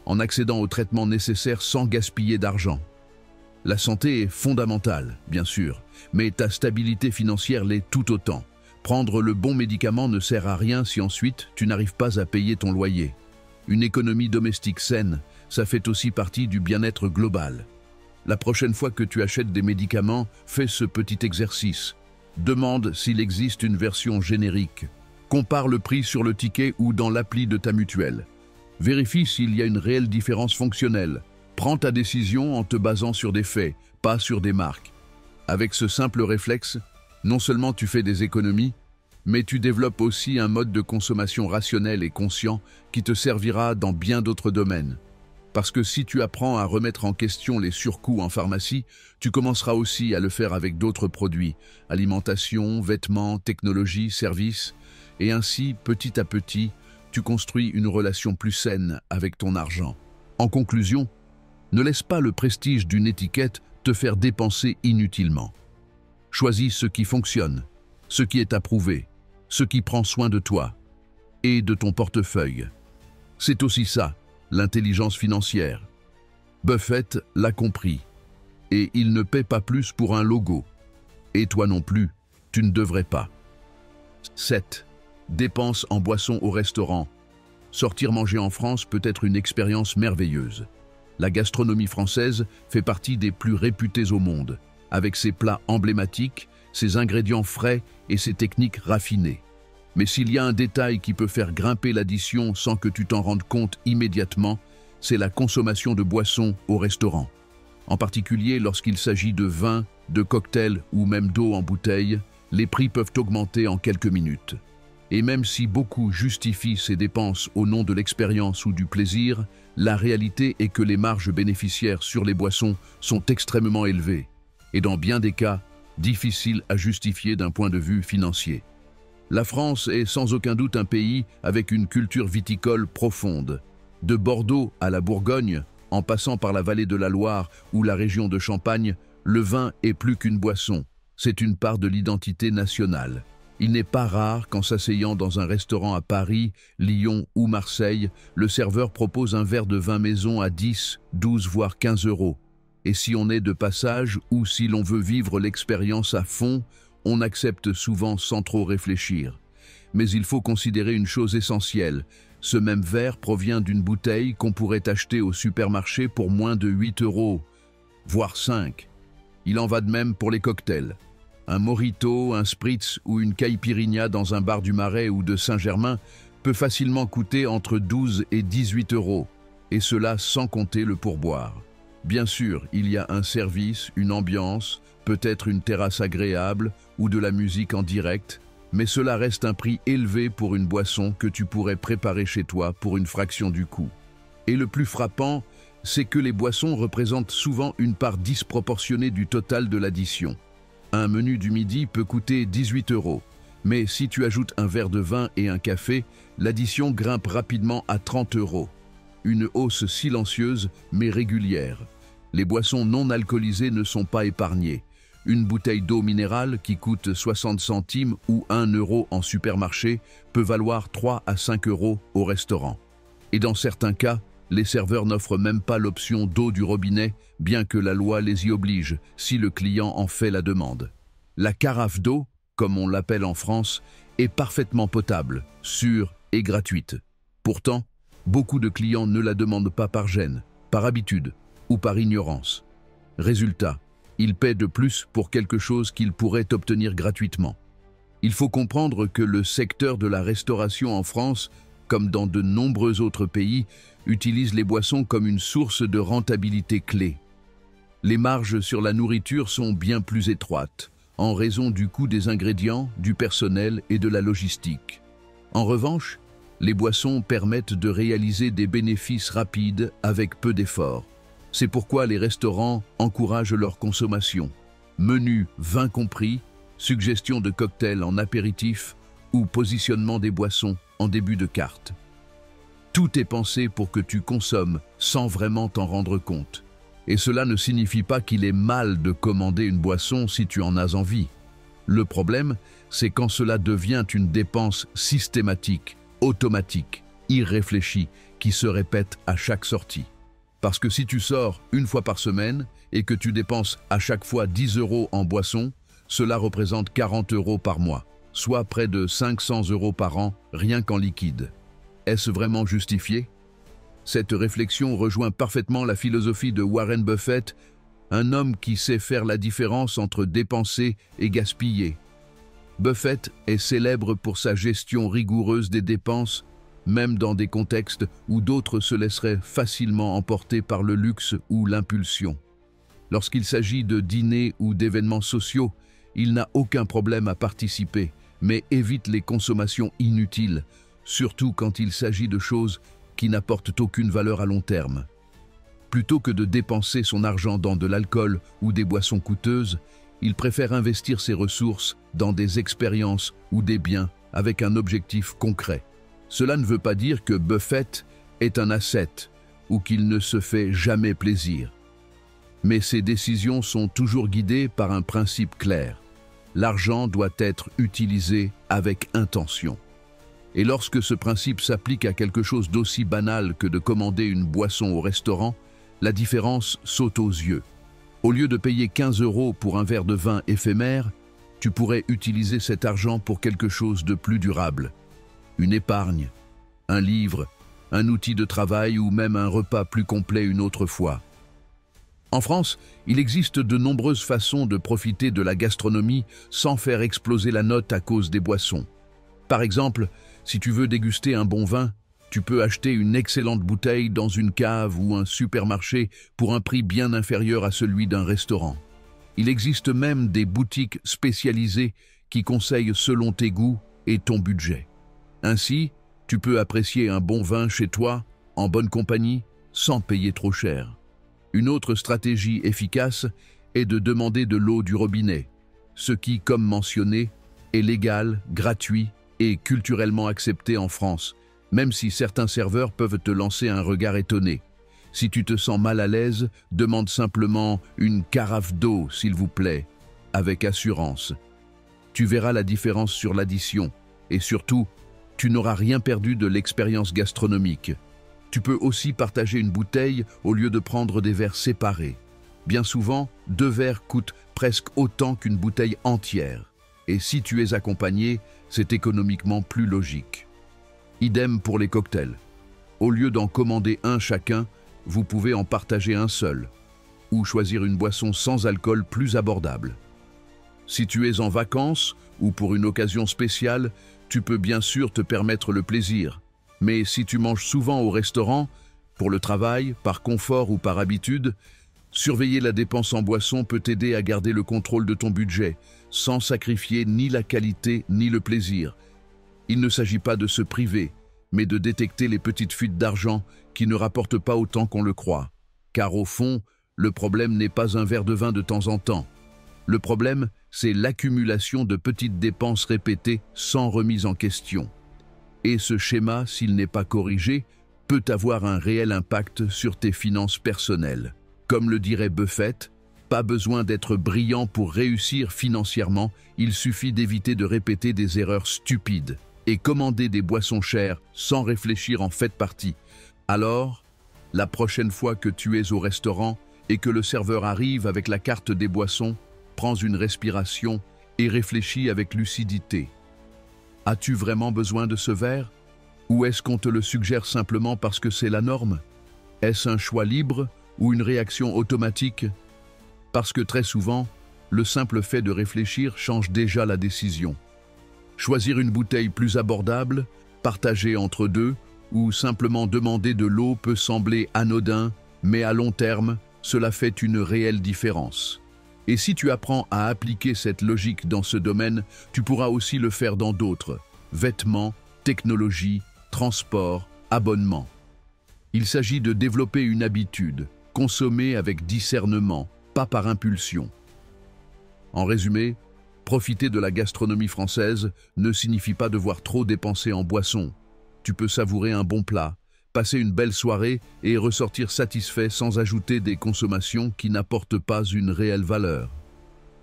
en accédant aux traitements nécessaires sans gaspiller d'argent. La santé est fondamentale, bien sûr, mais ta stabilité financière l'est tout autant. Prendre le bon médicament ne sert à rien si ensuite tu n'arrives pas à payer ton loyer. Une économie domestique saine, ça fait aussi partie du bien-être global. La prochaine fois que tu achètes des médicaments, fais ce petit exercice. Demande s'il existe une version générique. Compare le prix sur le ticket ou dans l'appli de ta mutuelle. Vérifie s'il y a une réelle différence fonctionnelle. Prends ta décision en te basant sur des faits, pas sur des marques. Avec ce simple réflexe, non seulement tu fais des économies, mais tu développes aussi un mode de consommation rationnel et conscient qui te servira dans bien d'autres domaines. Parce que si tu apprends à remettre en question les surcoûts en pharmacie, tu commenceras aussi à le faire avec d'autres produits, alimentation, vêtements, technologie, services, et ainsi, petit à petit, tu construis une relation plus saine avec ton argent. En conclusion, ne laisse pas le prestige d'une étiquette te faire dépenser inutilement. Choisis ce qui fonctionne, ce qui est approuvé, ce qui prend soin de toi et de ton portefeuille. C'est aussi ça, l'intelligence financière. Buffett l'a compris, et il ne paie pas plus pour un logo. Et toi non plus, tu ne devrais pas. 7. Dépenses en boissons au restaurant. Sortir manger en France peut être une expérience merveilleuse. La gastronomie française fait partie des plus réputées au monde, avec ses plats emblématiques, ses ingrédients frais et ses techniques raffinées. Mais s'il y a un détail qui peut faire grimper l'addition sans que tu t'en rendes compte immédiatement, c'est la consommation de boissons au restaurant. En particulier lorsqu'il s'agit de vin, de cocktails ou même d'eau en bouteille, les prix peuvent augmenter en quelques minutes. Et même si beaucoup justifient ces dépenses au nom de l'expérience ou du plaisir, la réalité est que les marges bénéficiaires sur les boissons sont extrêmement élevées, et dans bien des cas, difficiles à justifier d'un point de vue financier. La France est sans aucun doute un pays avec une culture viticole profonde. De Bordeaux à la Bourgogne, en passant par la vallée de la Loire ou la région de Champagne, le vin est plus qu'une boisson, c'est une part de l'identité nationale. Il n'est pas rare qu'en s'asseyant dans un restaurant à Paris, Lyon ou Marseille, le serveur propose un verre de vin maison à 10, 12 voire 15 euros. Et si on est de passage ou si l'on veut vivre l'expérience à fond, on accepte souvent sans trop réfléchir. Mais il faut considérer une chose essentielle. Ce même verre provient d'une bouteille qu'on pourrait acheter au supermarché pour moins de 8 euros, voire 5. Il en va de même pour les cocktails. Un mojito, un spritz ou une caipirinha dans un bar du Marais ou de Saint-Germain peut facilement coûter entre 12 et 18 euros, et cela sans compter le pourboire. Bien sûr, il y a un service, une ambiance, peut-être une terrasse agréable ou de la musique en direct, mais cela reste un prix élevé pour une boisson que tu pourrais préparer chez toi pour une fraction du coût. Et le plus frappant, c'est que les boissons représentent souvent une part disproportionnée du total de l'addition. Un menu du midi peut coûter 18 euros, mais si tu ajoutes un verre de vin et un café, l'addition grimpe rapidement à 30 euros. Une hausse silencieuse mais régulière. Les boissons non alcoolisées ne sont pas épargnées. Une bouteille d'eau minérale qui coûte 60 centimes ou 1 euro en supermarché peut valoir 3 à 5 euros au restaurant. Et dans certains cas, les serveurs n'offrent même pas l'option d'eau du robinet, bien que la loi les y oblige, si le client en fait la demande. La carafe d'eau, comme on l'appelle en France, est parfaitement potable, sûre et gratuite. Pourtant, beaucoup de clients ne la demandent pas par gêne, par habitude ou par ignorance. Résultat, ils paient de plus pour quelque chose qu'ils pourraient obtenir gratuitement. Il faut comprendre que le secteur de la restauration en France, comme dans de nombreux autres pays, utilise les boissons comme une source de rentabilité clé. Les marges sur la nourriture sont bien plus étroites, en raison du coût des ingrédients, du personnel et de la logistique. En revanche, les boissons permettent de réaliser des bénéfices rapides avec peu d'efforts. C'est pourquoi les restaurants encouragent leur consommation. Menus, vins compris, suggestions de cocktails en apéritif ou positionnement des boissons en début de carte. Tout est pensé pour que tu consommes sans vraiment t'en rendre compte. Et cela ne signifie pas qu'il est mal de commander une boisson si tu en as envie. Le problème, c'est quand cela devient une dépense systématique, automatique, irréfléchie, qui se répète à chaque sortie. Parce que si tu sors une fois par semaine et que tu dépenses à chaque fois 10 € en boisson, cela représente 40 € par mois, soit près de 500 € par an, rien qu'en liquide. Est-ce vraiment justifié? Cette réflexion rejoint parfaitement la philosophie de Warren Buffett, un homme qui sait faire la différence entre dépenser et gaspiller. Buffett est célèbre pour sa gestion rigoureuse des dépenses, même dans des contextes où d'autres se laisseraient facilement emporter par le luxe ou l'impulsion. Lorsqu'il s'agit de dîners ou d'événements sociaux, il n'a aucun problème à participer, mais évite les consommations inutiles, surtout quand il s'agit de choses qui n'apportent aucune valeur à long terme. Plutôt que de dépenser son argent dans de l'alcool ou des boissons coûteuses, il préfère investir ses ressources dans des expériences ou des biens avec un objectif concret. Cela ne veut pas dire que Buffett est un ascète ou qu'il ne se fait jamais plaisir. Mais ses décisions sont toujours guidées par un principe clair. L'argent doit être utilisé avec intention. Et lorsque ce principe s'applique à quelque chose d'aussi banal que de commander une boisson au restaurant, la différence saute aux yeux. Au lieu de payer 15 € pour un verre de vin éphémère, tu pourrais utiliser cet argent pour quelque chose de plus durable. Une épargne, un livre, un outil de travail ou même un repas plus complet une autre fois. En France, il existe de nombreuses façons de profiter de la gastronomie sans faire exploser la note à cause des boissons. Par exemple, si tu veux déguster un bon vin, tu peux acheter une excellente bouteille dans une cave ou un supermarché pour un prix bien inférieur à celui d'un restaurant. Il existe même des boutiques spécialisées qui conseillent selon tes goûts et ton budget. Ainsi, tu peux apprécier un bon vin chez toi, en bonne compagnie, sans payer trop cher. Une autre stratégie efficace est de demander de l'eau du robinet, ce qui, comme mentionné, est légal, gratuit et culturellement accepté en France, même si certains serveurs peuvent te lancer un regard étonné. Si tu te sens mal à l'aise, demande simplement une carafe d'eau, s'il vous plaît, avec assurance. Tu verras la différence sur l'addition et surtout, tu n'auras rien perdu de l'expérience gastronomique. Tu peux aussi partager une bouteille au lieu de prendre des verres séparés. Bien souvent, 2 verres coûtent presque autant qu'une bouteille entière. Et si tu es accompagné, c'est économiquement plus logique. Idem pour les cocktails. Au lieu d'en commander un chacun, vous pouvez en partager un seul, ou choisir une boisson sans alcool plus abordable. Si tu es en vacances ou pour une occasion spéciale, tu peux bien sûr te permettre le plaisir. Mais si tu manges souvent au restaurant, pour le travail, par confort ou par habitude, surveiller la dépense en boisson peut t'aider à garder le contrôle de ton budget, sans sacrifier ni la qualité ni le plaisir. Il ne s'agit pas de se priver, mais de détecter les petites fuites d'argent qui ne rapportent pas autant qu'on le croit. Car au fond, le problème n'est pas un verre de vin de temps en temps. Le problème, c'est l'accumulation de petites dépenses répétées sans remise en question. Et ce schéma, s'il n'est pas corrigé, peut avoir un réel impact sur tes finances personnelles. Comme le dirait Buffett, pas besoin d'être brillant pour réussir financièrement, il suffit d'éviter de répéter des erreurs stupides. Et commander des boissons chères sans réfléchir en fait partie. Alors, la prochaine fois que tu es au restaurant et que le serveur arrive avec la carte des boissons, prends une respiration et réfléchis avec lucidité. As-tu vraiment besoin de ce verre? Ou est-ce qu'on te le suggère simplement parce que c'est la norme? Est-ce un choix libre ou une réaction automatique? Parce que très souvent, le simple fait de réfléchir change déjà la décision. Choisir une bouteille plus abordable, partager entre deux, ou simplement demander de l'eau peut sembler anodin, mais à long terme, cela fait une réelle différence. Et si tu apprends à appliquer cette logique dans ce domaine, tu pourras aussi le faire dans d'autres: vêtements, technologie, transport, abonnement. Il s'agit de développer une habitude, consommer avec discernement, pas par impulsion. En résumé, profiter de la gastronomie française ne signifie pas devoir trop dépenser en boissons. Tu peux savourer un bon plat, passer une belle soirée et ressortir satisfait sans ajouter des consommations qui n'apportent pas une réelle valeur.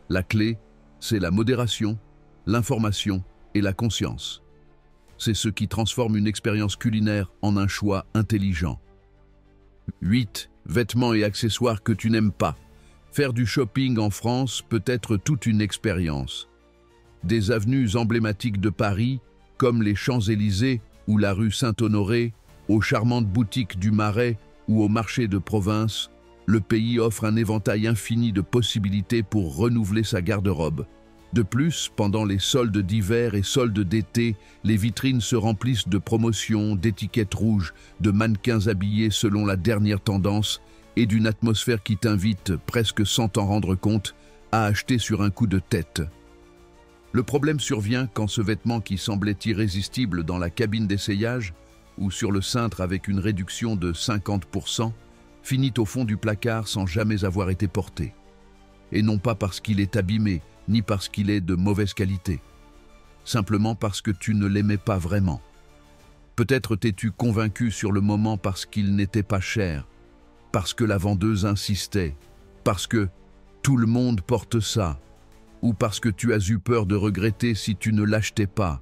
La clé, c'est la modération, l'information et la conscience. C'est ce qui transforme une expérience culinaire en un choix intelligent. 8. Vêtements et accessoires que tu n'aimes pas. Faire du shopping en France peut être toute une expérience. Des avenues emblématiques de Paris, comme les Champs-Élysées ou la rue Saint-Honoré, aux charmantes boutiques du Marais ou au marché de province, le pays offre un éventail infini de possibilités pour renouveler sa garde-robe. De plus, pendant les soldes d'hiver et soldes d'été, les vitrines se remplissent de promotions, d'étiquettes rouges, de mannequins habillés selon la dernière tendance et d'une atmosphère qui t'invite, presque sans t'en rendre compte, à acheter sur un coup de tête. Le problème survient quand ce vêtement qui semblait irrésistible dans la cabine d'essayage ou sur le cintre avec une réduction de 50%, finit au fond du placard sans jamais avoir été porté. Et non pas parce qu'il est abîmé, ni parce qu'il est de mauvaise qualité. Simplement parce que tu ne l'aimais pas vraiment. Peut-être t'es-tu convaincu sur le moment parce qu'il n'était pas cher, parce que la vendeuse insistait, parce que tout le monde porte ça, ou parce que tu as eu peur de regretter si tu ne l'achetais pas.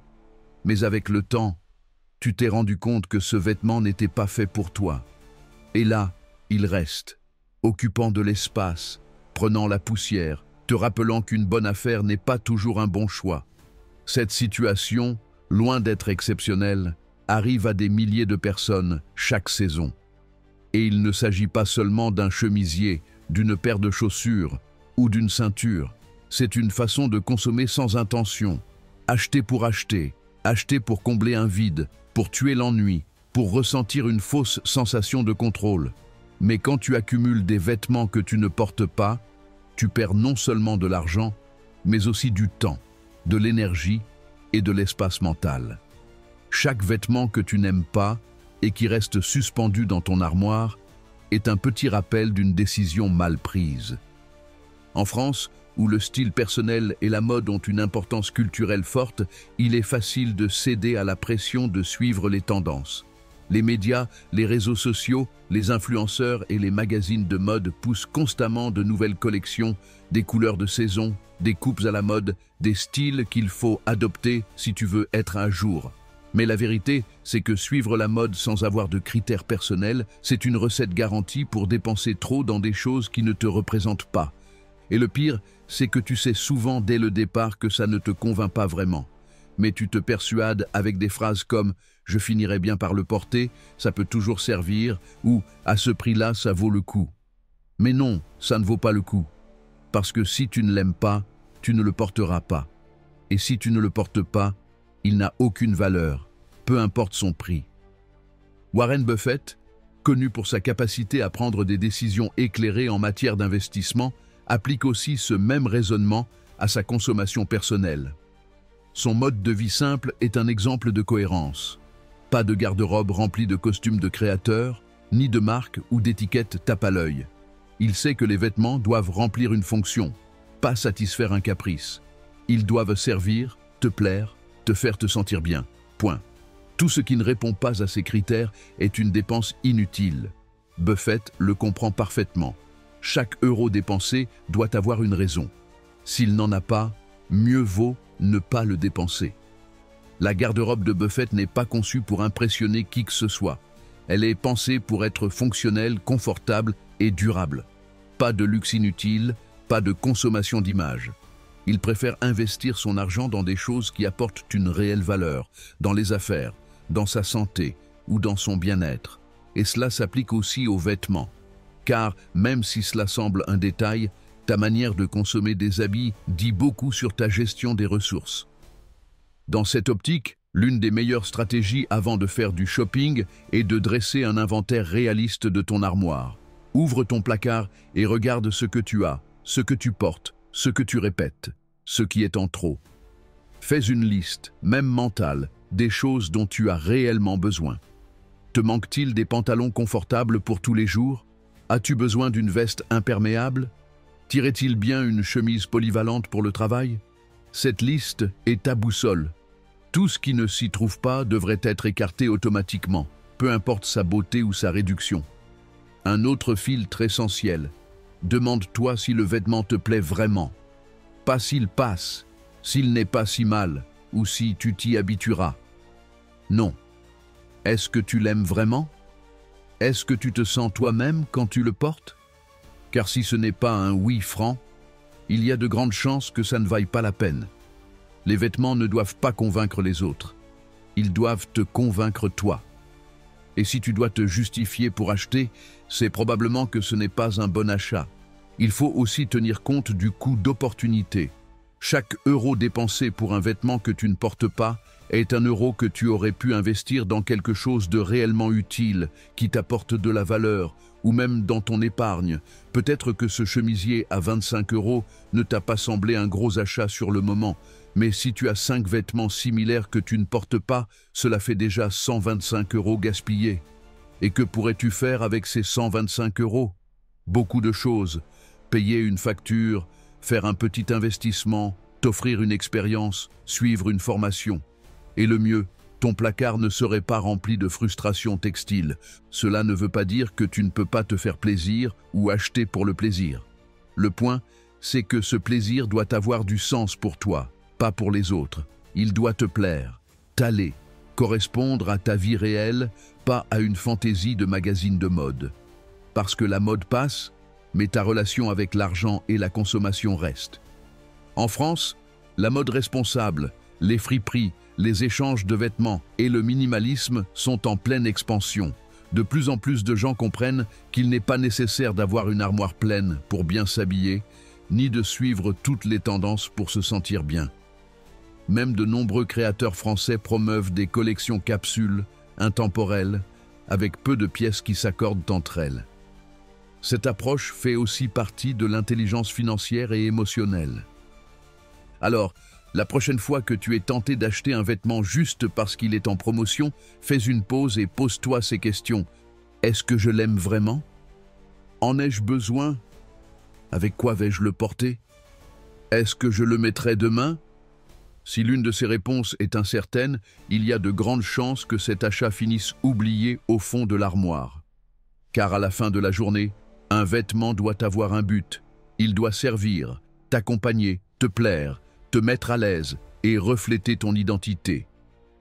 Mais avec le temps, tu t'es rendu compte que ce vêtement n'était pas fait pour toi. Et là, il reste, occupant de l'espace, prenant la poussière, te rappelant qu'une bonne affaire n'est pas toujours un bon choix. Cette situation, loin d'être exceptionnelle, arrive à des milliers de personnes chaque saison. Et il ne s'agit pas seulement d'un chemisier, d'une paire de chaussures ou d'une ceinture. C'est une façon de consommer sans intention. Acheter pour combler un vide, pour tuer l'ennui, pour ressentir une fausse sensation de contrôle. Mais quand tu accumules des vêtements que tu ne portes pas, tu perds non seulement de l'argent, mais aussi du temps, de l'énergie et de l'espace mental. Chaque vêtement que tu n'aimes pas et qui reste suspendu dans ton armoire est un petit rappel d'une décision mal prise. En France, où le style personnel et la mode ont une importance culturelle forte, il est facile de céder à la pression de suivre les tendances. Les médias, les réseaux sociaux, les influenceurs et les magazines de mode poussent constamment de nouvelles collections, des couleurs de saison, des coupes à la mode, des styles qu'il faut adopter si tu veux être à jour. Mais la vérité, c'est que suivre la mode sans avoir de critères personnels, c'est une recette garantie pour dépenser trop dans des choses qui ne te représentent pas. Et le pire, c'est que tu sais souvent dès le départ que ça ne te convainc pas vraiment. Mais tu te persuades avec des phrases comme « je finirai bien par le porter, ça peut toujours servir » ou « à ce prix-là, ça vaut le coup ». Mais non, ça ne vaut pas le coup. Parce que si tu ne l'aimes pas, tu ne le porteras pas. Et si tu ne le portes pas, il n'a aucune valeur, peu importe son prix. Warren Buffett, connu pour sa capacité à prendre des décisions éclairées en matière d'investissement, applique aussi ce même raisonnement à sa consommation personnelle. Son mode de vie simple est un exemple de cohérence. Pas de garde-robe remplie de costumes de créateurs, ni de marques ou d'étiquettes tape à l'œil. Il sait que les vêtements doivent remplir une fonction, pas satisfaire un caprice. Ils doivent servir, te plaire, te faire te sentir bien. Point. Tout ce qui ne répond pas à ces critères est une dépense inutile. Buffett le comprend parfaitement. Chaque euro dépensé doit avoir une raison. S'il n'en a pas, mieux vaut ne pas le dépenser. La garde-robe de Buffett n'est pas conçue pour impressionner qui que ce soit. Elle est pensée pour être fonctionnelle, confortable et durable. Pas de luxe inutile, pas de consommation d'image. Il préfère investir son argent dans des choses qui apportent une réelle valeur, dans les affaires, dans sa santé ou dans son bien-être. Et cela s'applique aussi aux vêtements. Car, même si cela semble un détail, ta manière de consommer des habits dit beaucoup sur ta gestion des ressources. Dans cette optique, l'une des meilleures stratégies avant de faire du shopping est de dresser un inventaire réaliste de ton armoire. Ouvre ton placard et regarde ce que tu as, ce que tu portes, ce que tu répètes, ce qui est en trop. Fais une liste, même mentale, des choses dont tu as réellement besoin. Te manque-t-il des pantalons confortables pour tous les jours? As-tu besoin d'une veste imperméable? T'irait-il bien une chemise polyvalente pour le travail? Cette liste est ta boussole. Tout ce qui ne s'y trouve pas devrait être écarté automatiquement, peu importe sa beauté ou sa réduction. Un autre filtre essentiel. Demande-toi si le vêtement te plaît vraiment. Pas s'il passe, s'il n'est pas si mal, ou si tu t'y habitueras. Non. Est-ce que tu l'aimes vraiment? Est-ce que tu te sens toi-même quand tu le portes? Car si ce n'est pas un oui franc, il y a de grandes chances que ça ne vaille pas la peine. Les vêtements ne doivent pas convaincre les autres. Ils doivent te convaincre toi. Et si tu dois te justifier pour acheter, c'est probablement que ce n'est pas un bon achat. Il faut aussi tenir compte du coût d'opportunité. Chaque euro dépensé pour un vêtement que tu ne portes pas est un euro que tu aurais pu investir dans quelque chose de réellement utile, qui t'apporte de la valeur, ou même dans ton épargne. Peut-être que ce chemisier à 25 € ne t'a pas semblé un gros achat sur le moment, mais si tu as 5 vêtements similaires que tu ne portes pas, cela fait déjà 125 € gaspillés. Et que pourrais-tu faire avec ces 125 €? Beaucoup de choses. Payer une facture, faire un petit investissement, t'offrir une expérience, suivre une formation. Et le mieux, ton placard ne serait pas rempli de frustrations textiles. Cela ne veut pas dire que tu ne peux pas te faire plaisir ou acheter pour le plaisir. Le point, c'est que ce plaisir doit avoir du sens pour toi, pas pour les autres. Il doit te plaire, t'aller, correspondre à ta vie réelle, pas à une fantaisie de magazine de mode. Parce que la mode passe, mais ta relation avec l'argent et la consommation reste. En France, la mode responsable, les friperies, les échanges de vêtements et le minimalisme sont en pleine expansion. De plus en plus de gens comprennent qu'il n'est pas nécessaire d'avoir une armoire pleine pour bien s'habiller, ni de suivre toutes les tendances pour se sentir bien. Même de nombreux créateurs français promeuvent des collections capsules, intemporelles, avec peu de pièces qui s'accordent entre elles. Cette approche fait aussi partie de l'intelligence financière et émotionnelle. Alors, la prochaine fois que tu es tenté d'acheter un vêtement juste parce qu'il est en promotion, fais une pause et pose-toi ces questions. Est-ce que je l'aime vraiment? En ai-je besoin? Avec quoi vais-je le porter? Est-ce que je le mettrai demain? Si l'une de ces réponses est incertaine, il y a de grandes chances que cet achat finisse oublié au fond de l'armoire. Car à la fin de la journée, un vêtement doit avoir un but. Il doit servir, t'accompagner, te plaire, te mettre à l'aise et refléter ton identité.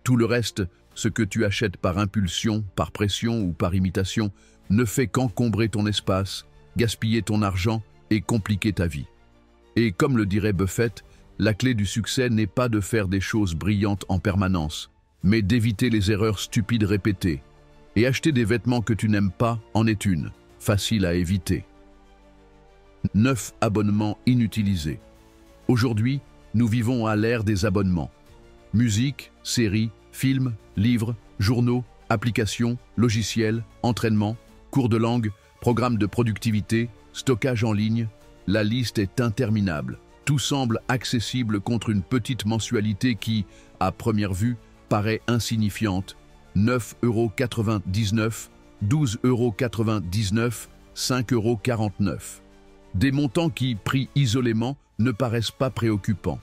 Tout le reste, ce que tu achètes par impulsion, par pression ou par imitation, ne fait qu'encombrer ton espace, gaspiller ton argent et compliquer ta vie. Et comme le dirait Buffett, la clé du succès n'est pas de faire des choses brillantes en permanence, mais d'éviter les erreurs stupides répétées. Et acheter des vêtements que tu n'aimes pas en est une, facile à éviter. 9 abonnements inutilisés. Aujourd'hui, nous vivons à l'ère des abonnements. Musique, séries, films, livres, journaux, applications, logiciels, entraînement, cours de langue, programmes de productivité, stockage en ligne. La liste est interminable. Tout semble accessible contre une petite mensualité qui, à première vue, paraît insignifiante. 9,99 €, 12,99 €, 5,49 €. Des montants qui, pris isolément, ne paraissent pas préoccupants.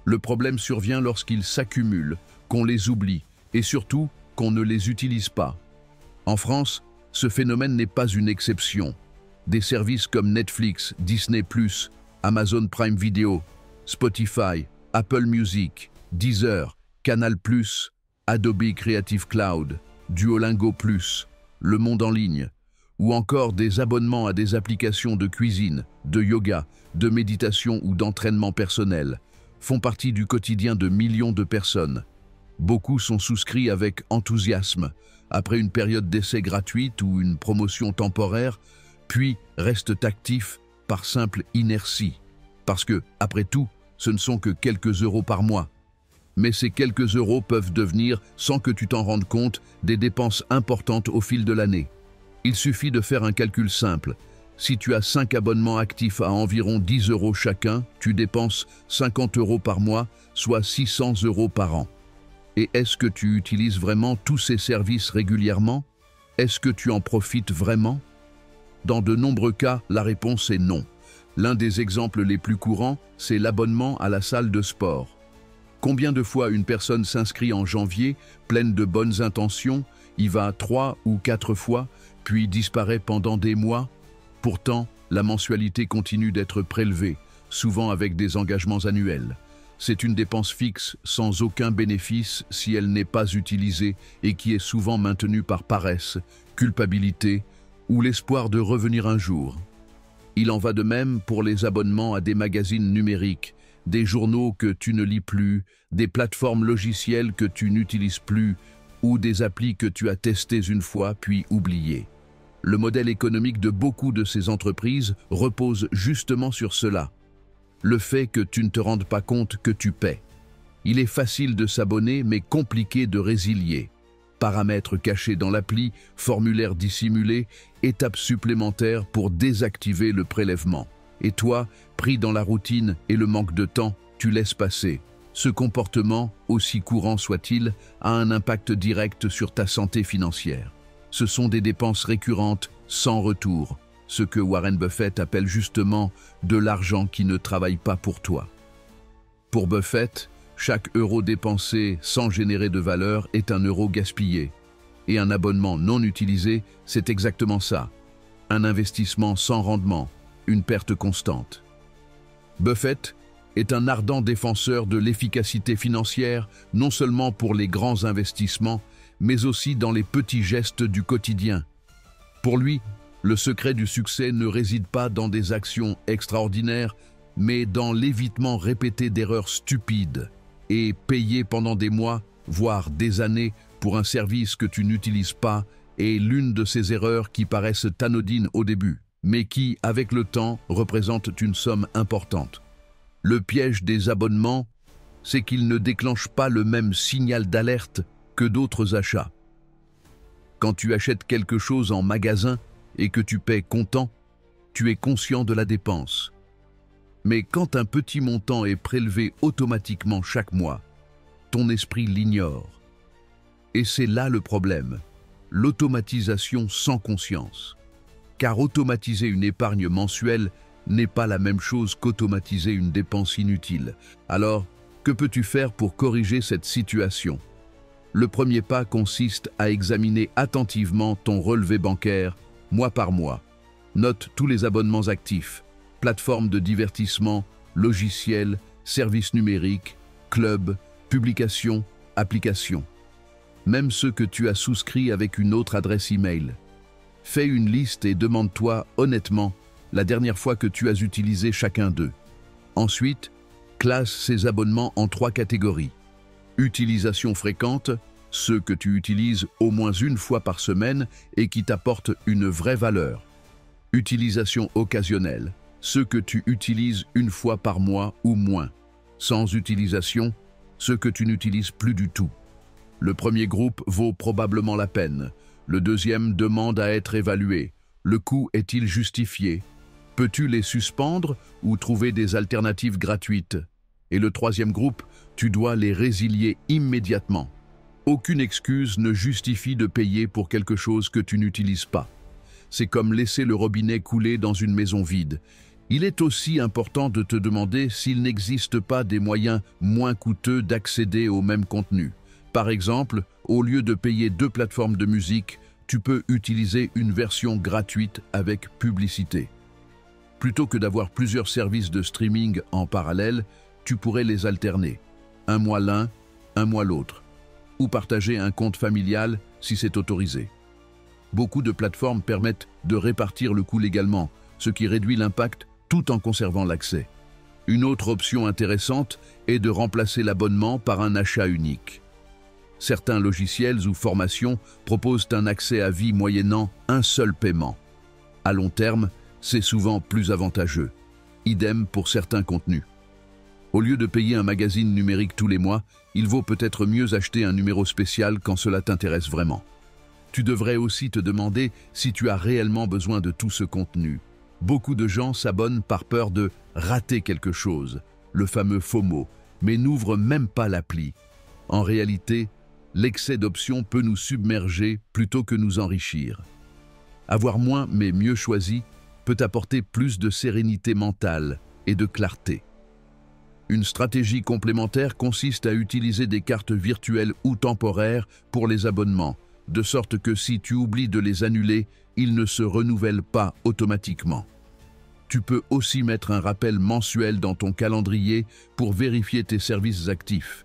Le problème survient lorsqu'ils s'accumulent, qu'on les oublie et surtout qu'on ne les utilise pas. En France, ce phénomène n'est pas une exception. Des services comme Netflix, Disney+, Amazon Prime Video, Spotify, Apple Music, Deezer, Canal+, Adobe Creative Cloud, Duolingo+, Le Monde en ligne, ou encore des abonnements à des applications de cuisine, de yoga, de méditation ou d'entraînement personnel, font partie du quotidien de millions de personnes. Beaucoup sont souscrits avec enthousiasme, après une période d'essai gratuite ou une promotion temporaire, puis restent actifs par simple inertie. Parce que, après tout, ce ne sont que quelques euros par mois. Mais ces quelques euros peuvent devenir, sans que tu t'en rendes compte, des dépenses importantes au fil de l'année. Il suffit de faire un calcul simple. Si tu as 5 abonnements actifs à environ 10 euros chacun, tu dépenses 50 euros par mois, soit 600 euros par an. Et est-ce que tu utilises vraiment tous ces services régulièrement? Est-ce que tu en profites vraiment? Dans de nombreux cas, la réponse est non. L'un des exemples les plus courants, c'est l'abonnement à la salle de sport. Combien de fois une personne s'inscrit en janvier, pleine de bonnes intentions, y va 3 ou 4 fois, puis disparaît pendant des mois? Pourtant, la mensualité continue d'être prélevée, souvent avec des engagements annuels. C'est une dépense fixe, sans aucun bénéfice si elle n'est pas utilisée et qui est souvent maintenue par paresse, culpabilité ou l'espoir de revenir un jour. Il en va de même pour les abonnements à des magazines numériques, des journaux que tu ne lis plus, des plateformes logicielles que tu n'utilises plus ou des applis que tu as testées une fois puis oubliées. Le modèle économique de beaucoup de ces entreprises repose justement sur cela. Le fait que tu ne te rendes pas compte que tu paies. Il est facile de s'abonner mais compliqué de résilier. Paramètres cachés dans l'appli, formulaire dissimulé, étapes supplémentaires pour désactiver le prélèvement. Et toi, pris dans la routine et le manque de temps, tu laisses passer. Ce comportement, aussi courant soit-il, a un impact direct sur ta santé financière. Ce sont des dépenses récurrentes, sans retour, ce que Warren Buffett appelle justement de l'argent qui ne travaille pas pour toi. Pour Buffett, chaque euro dépensé sans générer de valeur est un euro gaspillé. Et un abonnement non utilisé, c'est exactement ça. Un investissement sans rendement, une perte constante. Buffett est un ardent défenseur de l'efficacité financière, non seulement pour les grands investissements, mais aussi dans les petits gestes du quotidien. Pour lui, le secret du succès ne réside pas dans des actions extraordinaires, mais dans l'évitement répété d'erreurs stupides et payées pendant des mois, voire des années, pour un service que tu n'utilises pas est l'une de ces erreurs qui paraissent anodines au début, mais qui, avec le temps, représentent une somme importante. Le piège des abonnements, c'est qu'ils ne déclenchent pas le même signal d'alerte que d'autres achats. Quand tu achètes quelque chose en magasin et que tu paies comptant, tu es conscient de la dépense. Mais quand un petit montant est prélevé automatiquement chaque mois, ton esprit l'ignore. Et c'est là le problème, l'automatisation sans conscience. Car automatiser une épargne mensuelle n'est pas la même chose qu'automatiser une dépense inutile. Alors, que peux-tu faire pour corriger cette situation? Le premier pas consiste à examiner attentivement ton relevé bancaire, mois par mois. Note tous les abonnements actifs, plateformes de divertissement, logiciels, services numériques, clubs, publications, applications. Même ceux que tu as souscrits avec une autre adresse email. Fais une liste et demande-toi honnêtement la dernière fois que tu as utilisé chacun d'eux. Ensuite, classe ces abonnements en 3 catégories. Utilisation fréquente, ceux que tu utilises au moins une fois par semaine et qui t'apportent une vraie valeur. Utilisation occasionnelle, ceux que tu utilises une fois par mois ou moins. Sans utilisation, ceux que tu n'utilises plus du tout. Le premier groupe vaut probablement la peine. Le deuxième demande à être évalué. Le coût est-il justifié? Peux-tu les suspendre ou trouver des alternatives gratuites? Et le troisième groupe, tu dois les résilier immédiatement. Aucune excuse ne justifie de payer pour quelque chose que tu n'utilises pas. C'est comme laisser le robinet couler dans une maison vide. Il est aussi important de te demander s'il n'existe pas des moyens moins coûteux d'accéder au même contenu. Par exemple, au lieu de payer 2 plateformes de musique, tu peux utiliser une version gratuite avec publicité. Plutôt que d'avoir plusieurs services de streaming en parallèle, tu pourrais les alterner. Un mois l'un, un mois l'autre. Ou partager un compte familial si c'est autorisé. Beaucoup de plateformes permettent de répartir le coût légalement, ce qui réduit l'impact tout en conservant l'accès. Une autre option intéressante est de remplacer l'abonnement par un achat unique. Certains logiciels ou formations proposent un accès à vie moyennant un seul paiement. À long terme, c'est souvent plus avantageux. Idem pour certains contenus. Au lieu de payer un magazine numérique tous les mois, il vaut peut-être mieux acheter un numéro spécial quand cela t'intéresse vraiment. Tu devrais aussi te demander si tu as réellement besoin de tout ce contenu. Beaucoup de gens s'abonnent par peur de rater quelque chose, le fameux FOMO, mais n'ouvrent même pas l'appli. En réalité, l'excès d'options peut nous submerger plutôt que nous enrichir. Avoir moins mais mieux choisi peut apporter plus de sérénité mentale et de clarté. Une stratégie complémentaire consiste à utiliser des cartes virtuelles ou temporaires pour les abonnements, de sorte que si tu oublies de les annuler, ils ne se renouvellent pas automatiquement. Tu peux aussi mettre un rappel mensuel dans ton calendrier pour vérifier tes services actifs.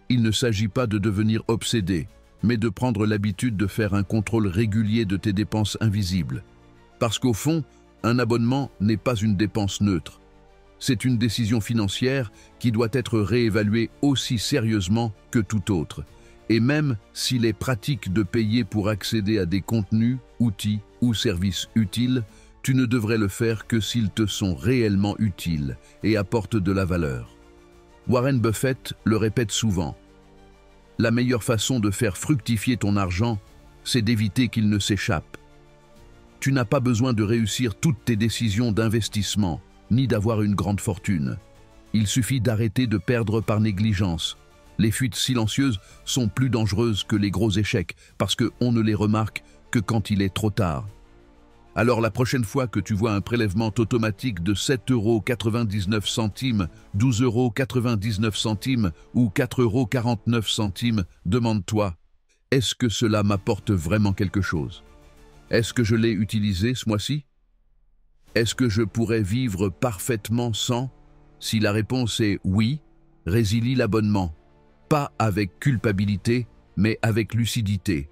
Il ne s'agit pas de devenir obsédé, mais de prendre l'habitude de faire un contrôle régulier de tes dépenses invisibles. Parce qu'au fond, un abonnement n'est pas une dépense neutre. C'est une décision financière qui doit être réévaluée aussi sérieusement que tout autre. Et même s'il est pratique de payer pour accéder à des contenus, outils ou services utiles, tu ne devrais le faire que s'ils te sont réellement utiles et apportent de la valeur. Warren Buffett le répète souvent. La meilleure façon de faire fructifier ton argent, c'est d'éviter qu'il ne s'échappe. Tu n'as pas besoin de réussir toutes tes décisions d'investissement, ni d'avoir une grande fortune. Il suffit d'arrêter de perdre par négligence. Les fuites silencieuses sont plus dangereuses que les gros échecs parce qu'on ne les remarque que quand il est trop tard. Alors la prochaine fois que tu vois un prélèvement automatique de 7,99 €, 12,99 € ou 4,49 €, demande-toi, est-ce que cela m'apporte vraiment quelque chose? Est-ce que je l'ai utilisé ce mois-ci? Est-ce que je pourrais vivre parfaitement sans? Si la réponse est oui, résilie l'abonnement. Pas avec culpabilité, mais avec lucidité.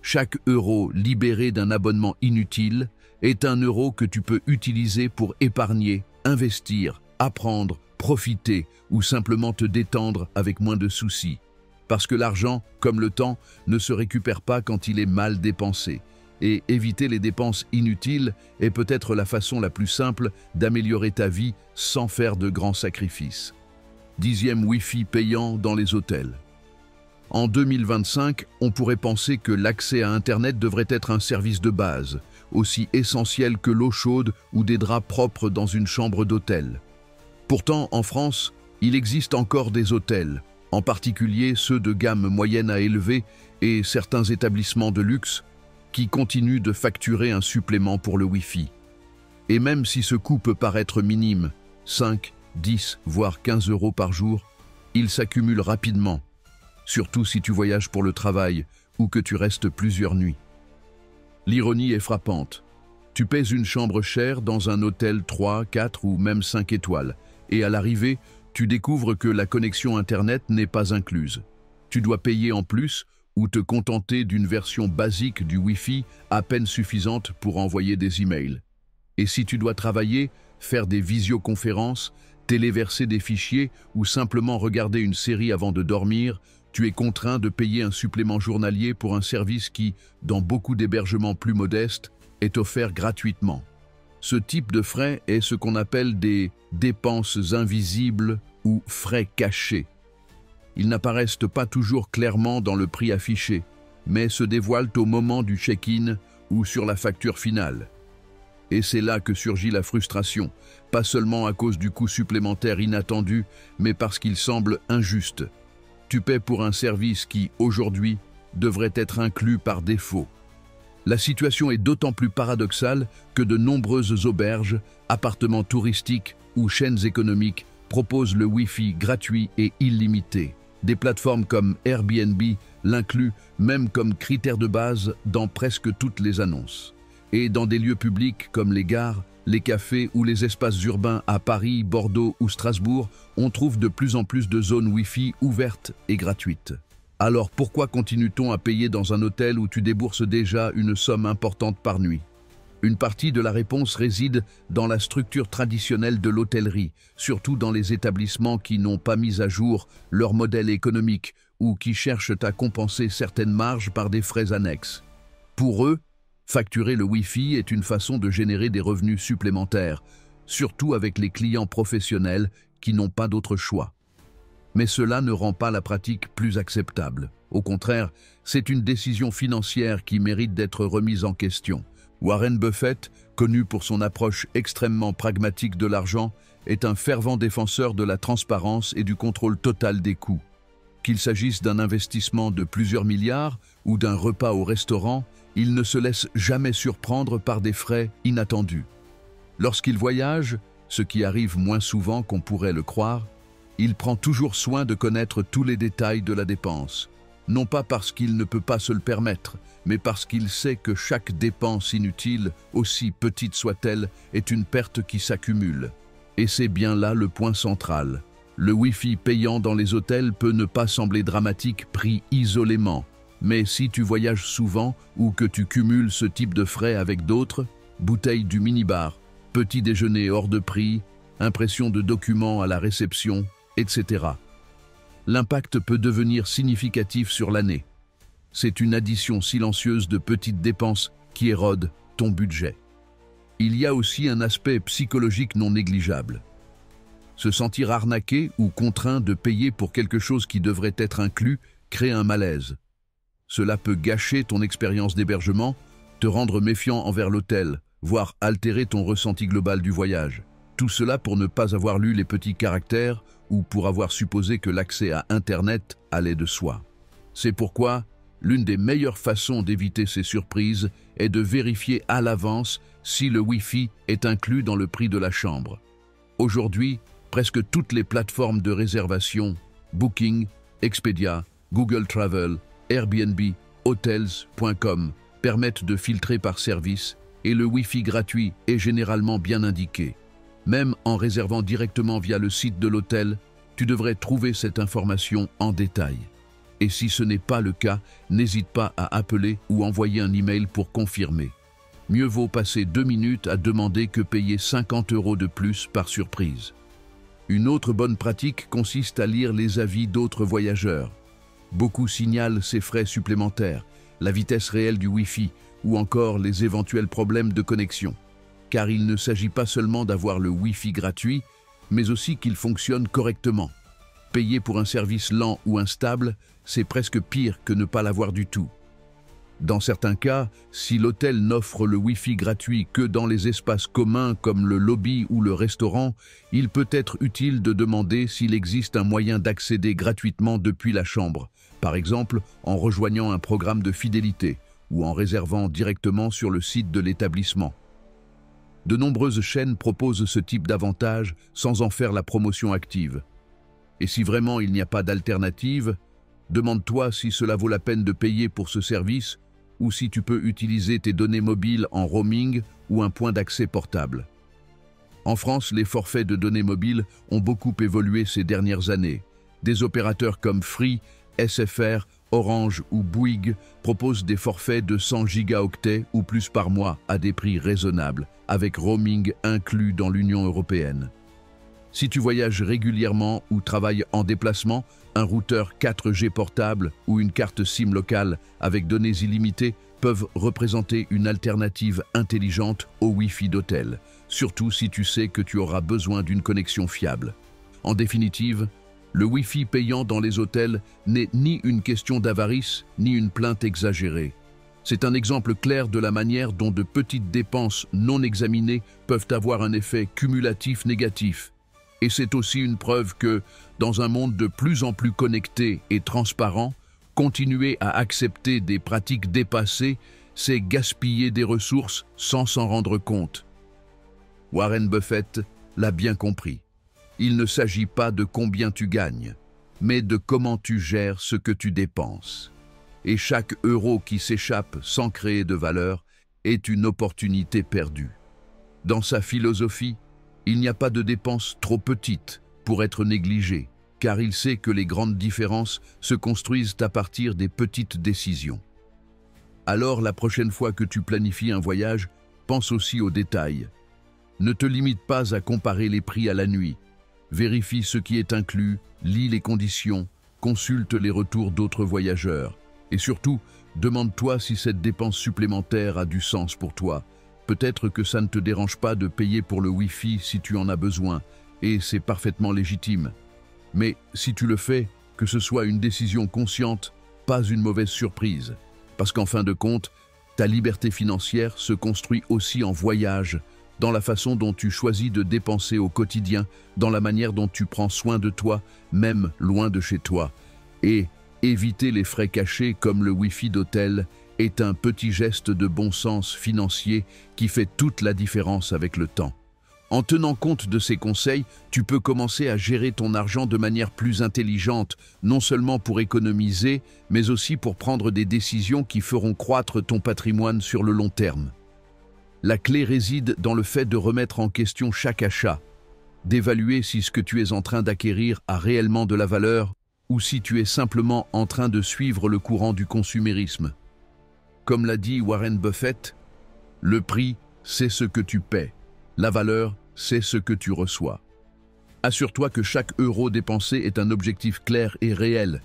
Chaque euro libéré d'un abonnement inutile est un euro que tu peux utiliser pour épargner, investir, apprendre, profiter ou simplement te détendre avec moins de soucis. Parce que l'argent, comme le temps, ne se récupère pas quand il est mal dépensé. Et éviter les dépenses inutiles est peut-être la façon la plus simple d'améliorer ta vie sans faire de grands sacrifices. 10e Wi-Fi payant dans les hôtels. En 2025, on pourrait penser que l'accès à Internet devrait être un service de base, aussi essentiel que l'eau chaude ou des draps propres dans une chambre d'hôtel. Pourtant, en France, il existe encore des hôtels, en particulier ceux de gamme moyenne à élevée et certains établissements de luxe, qui continuent de facturer un supplément pour le Wi-Fi. Et même si ce coût peut paraître minime, 5, 10, voire 15 € par jour, il s'accumule rapidement, surtout si tu voyages pour le travail ou que tu restes plusieurs nuits. L'ironie est frappante. Tu paies une chambre chère dans un hôtel 3, 4 ou même 5 étoiles, et à l'arrivée, tu découvres que la connexion Internet n'est pas incluse. Tu dois payer en plus ou te contenter d'une version basique du Wi-Fi à peine suffisante pour envoyer des emails. Et si tu dois travailler, faire des visioconférences, téléverser des fichiers ou simplement regarder une série avant de dormir, tu es contraint de payer un supplément journalier pour un service qui, dans beaucoup d'hébergements plus modestes, est offert gratuitement. Ce type de frais est ce qu'on appelle des dépenses invisibles ou frais cachés. Ils n'apparaissent pas toujours clairement dans le prix affiché, mais se dévoilent au moment du check-in ou sur la facture finale. Et c'est là que surgit la frustration, pas seulement à cause du coût supplémentaire inattendu, mais parce qu'il semble injuste. Tu paies pour un service qui, aujourd'hui, devrait être inclus par défaut. La situation est d'autant plus paradoxale que de nombreuses auberges, appartements touristiques ou chaînes économiques proposent le Wi-Fi gratuit et illimité. Des plateformes comme Airbnb l'incluent même comme critère de base dans presque toutes les annonces. Et dans des lieux publics comme les gares, les cafés ou les espaces urbains à Paris, Bordeaux ou Strasbourg, on trouve de plus en plus de zones Wi-Fi ouvertes et gratuites. Alors pourquoi continue-t-on à payer dans un hôtel où tu débourses déjà une somme importante par nuit? Une partie de la réponse réside dans la structure traditionnelle de l'hôtellerie, surtout dans les établissements qui n'ont pas mis à jour leur modèle économique ou qui cherchent à compenser certaines marges par des frais annexes. Pour eux, facturer le Wi-Fi est une façon de générer des revenus supplémentaires, surtout avec les clients professionnels qui n'ont pas d'autre choix. Mais cela ne rend pas la pratique plus acceptable. Au contraire, c'est une décision financière qui mérite d'être remise en question. Warren Buffett, connu pour son approche extrêmement pragmatique de l'argent, est un fervent défenseur de la transparence et du contrôle total des coûts. Qu'il s'agisse d'un investissement de plusieurs milliards ou d'un repas au restaurant, il ne se laisse jamais surprendre par des frais inattendus. Lorsqu'il voyage, ce qui arrive moins souvent qu'on pourrait le croire, il prend toujours soin de connaître tous les détails de la dépense. Non pas parce qu'il ne peut pas se le permettre, mais parce qu'il sait que chaque dépense inutile, aussi petite soit-elle, est une perte qui s'accumule. Et c'est bien là le point central. Le Wi-Fi payant dans les hôtels peut ne pas sembler dramatique pris isolément, mais si tu voyages souvent ou que tu cumules ce type de frais avec d'autres, bouteilles du minibar, petit déjeuner hors de prix, impression de documents à la réception, etc. L'impact peut devenir significatif sur l'année. C'est une addition silencieuse de petites dépenses qui érodent ton budget. Il y a aussi un aspect psychologique non négligeable. Se sentir arnaqué ou contraint de payer pour quelque chose qui devrait être inclus crée un malaise. Cela peut gâcher ton expérience d'hébergement, te rendre méfiant envers l'hôtel, voire altérer ton ressenti global du voyage. Tout cela pour ne pas avoir lu les petits caractères ou pour avoir supposé que l'accès à Internet allait de soi. C'est pourquoi l'une des meilleures façons d'éviter ces surprises est de vérifier à l'avance si le Wi-Fi est inclus dans le prix de la chambre. Aujourd'hui, presque toutes les plateformes de réservation, Booking, Expedia, Google Travel, Airbnb, Hotels.com permettent de filtrer par service et le Wi-Fi gratuit est généralement bien indiqué. Même en réservant directement via le site de l'hôtel, tu devrais trouver cette information en détail. Et si ce n'est pas le cas, n'hésite pas à appeler ou envoyer un email pour confirmer. Mieux vaut passer 2 minutes à demander que payer 50 € de plus par surprise. Une autre bonne pratique consiste à lire les avis d'autres voyageurs. Beaucoup signalent ces frais supplémentaires, la vitesse réelle du Wi-Fi ou encore les éventuels problèmes de connexion. Car il ne s'agit pas seulement d'avoir le Wi-Fi gratuit, mais aussi qu'il fonctionne correctement. Payer pour un service lent ou instable, c'est presque pire que ne pas l'avoir du tout. Dans certains cas, si l'hôtel n'offre le Wi-Fi gratuit que dans les espaces communs comme le lobby ou le restaurant, il peut être utile de demander s'il existe un moyen d'accéder gratuitement depuis la chambre, par exemple en rejoignant un programme de fidélité ou en réservant directement sur le site de l'établissement. De nombreuses chaînes proposent ce type d'avantage sans en faire la promotion active. Et si vraiment il n'y a pas d'alternative, demande-toi si cela vaut la peine de payer pour ce service ou si tu peux utiliser tes données mobiles en roaming ou un point d'accès portable. En France, les forfaits de données mobiles ont beaucoup évolué ces dernières années. Des opérateurs comme Free, SFR, Orange ou Bouygues proposent des forfaits de 100 gigaoctets ou plus par mois à des prix raisonnables, avec roaming inclus dans l'Union européenne. Si tu voyages régulièrement ou travailles en déplacement, un routeur 4G portable ou une carte SIM locale avec données illimitées peuvent représenter une alternative intelligente au Wi-Fi d'hôtel, surtout si tu sais que tu auras besoin d'une connexion fiable. En définitive, le Wi-Fi payant dans les hôtels n'est ni une question d'avarice, ni une plainte exagérée. C'est un exemple clair de la manière dont de petites dépenses non examinées peuvent avoir un effet cumulatif négatif. Et c'est aussi une preuve que, dans un monde de plus en plus connecté et transparent, continuer à accepter des pratiques dépassées, c'est gaspiller des ressources sans s'en rendre compte. Warren Buffett l'a bien compris. Il ne s'agit pas de combien tu gagnes, mais de comment tu gères ce que tu dépenses. Et chaque euro qui s'échappe sans créer de valeur est une opportunité perdue. Dans sa philosophie, il n'y a pas de dépenses trop petites pour être négligées, car il sait que les grandes différences se construisent à partir des petites décisions. Alors, la prochaine fois que tu planifies un voyage, pense aussi aux détails. Ne te limite pas à comparer les prix à la nuit. Vérifie ce qui est inclus, lis les conditions, consulte les retours d'autres voyageurs. Et surtout, demande-toi si cette dépense supplémentaire a du sens pour toi. Peut-être que ça ne te dérange pas de payer pour le Wi-Fi si tu en as besoin, et c'est parfaitement légitime. Mais si tu le fais, que ce soit une décision consciente, pas une mauvaise surprise. Parce qu'en fin de compte, ta liberté financière se construit aussi en voyage, dans la façon dont tu choisis de dépenser au quotidien, dans la manière dont tu prends soin de toi, même loin de chez toi. Et éviter les frais cachés comme le Wi-Fi d'hôtel est un petit geste de bon sens financier qui fait toute la différence avec le temps. En tenant compte de ces conseils, tu peux commencer à gérer ton argent de manière plus intelligente, non seulement pour économiser, mais aussi pour prendre des décisions qui feront croître ton patrimoine sur le long terme. La clé réside dans le fait de remettre en question chaque achat, d'évaluer si ce que tu es en train d'acquérir a réellement de la valeur ou si tu es simplement en train de suivre le courant du consumérisme. Comme l'a dit Warren Buffett, le prix, c'est ce que tu paies. La valeur, c'est ce que tu reçois. Assure-toi que chaque euro dépensé est un objectif clair et réel.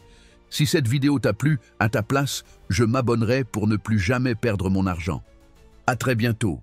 Si cette vidéo t'a plu, à ta place, je m'abonnerai pour ne plus jamais perdre mon argent. À très bientôt.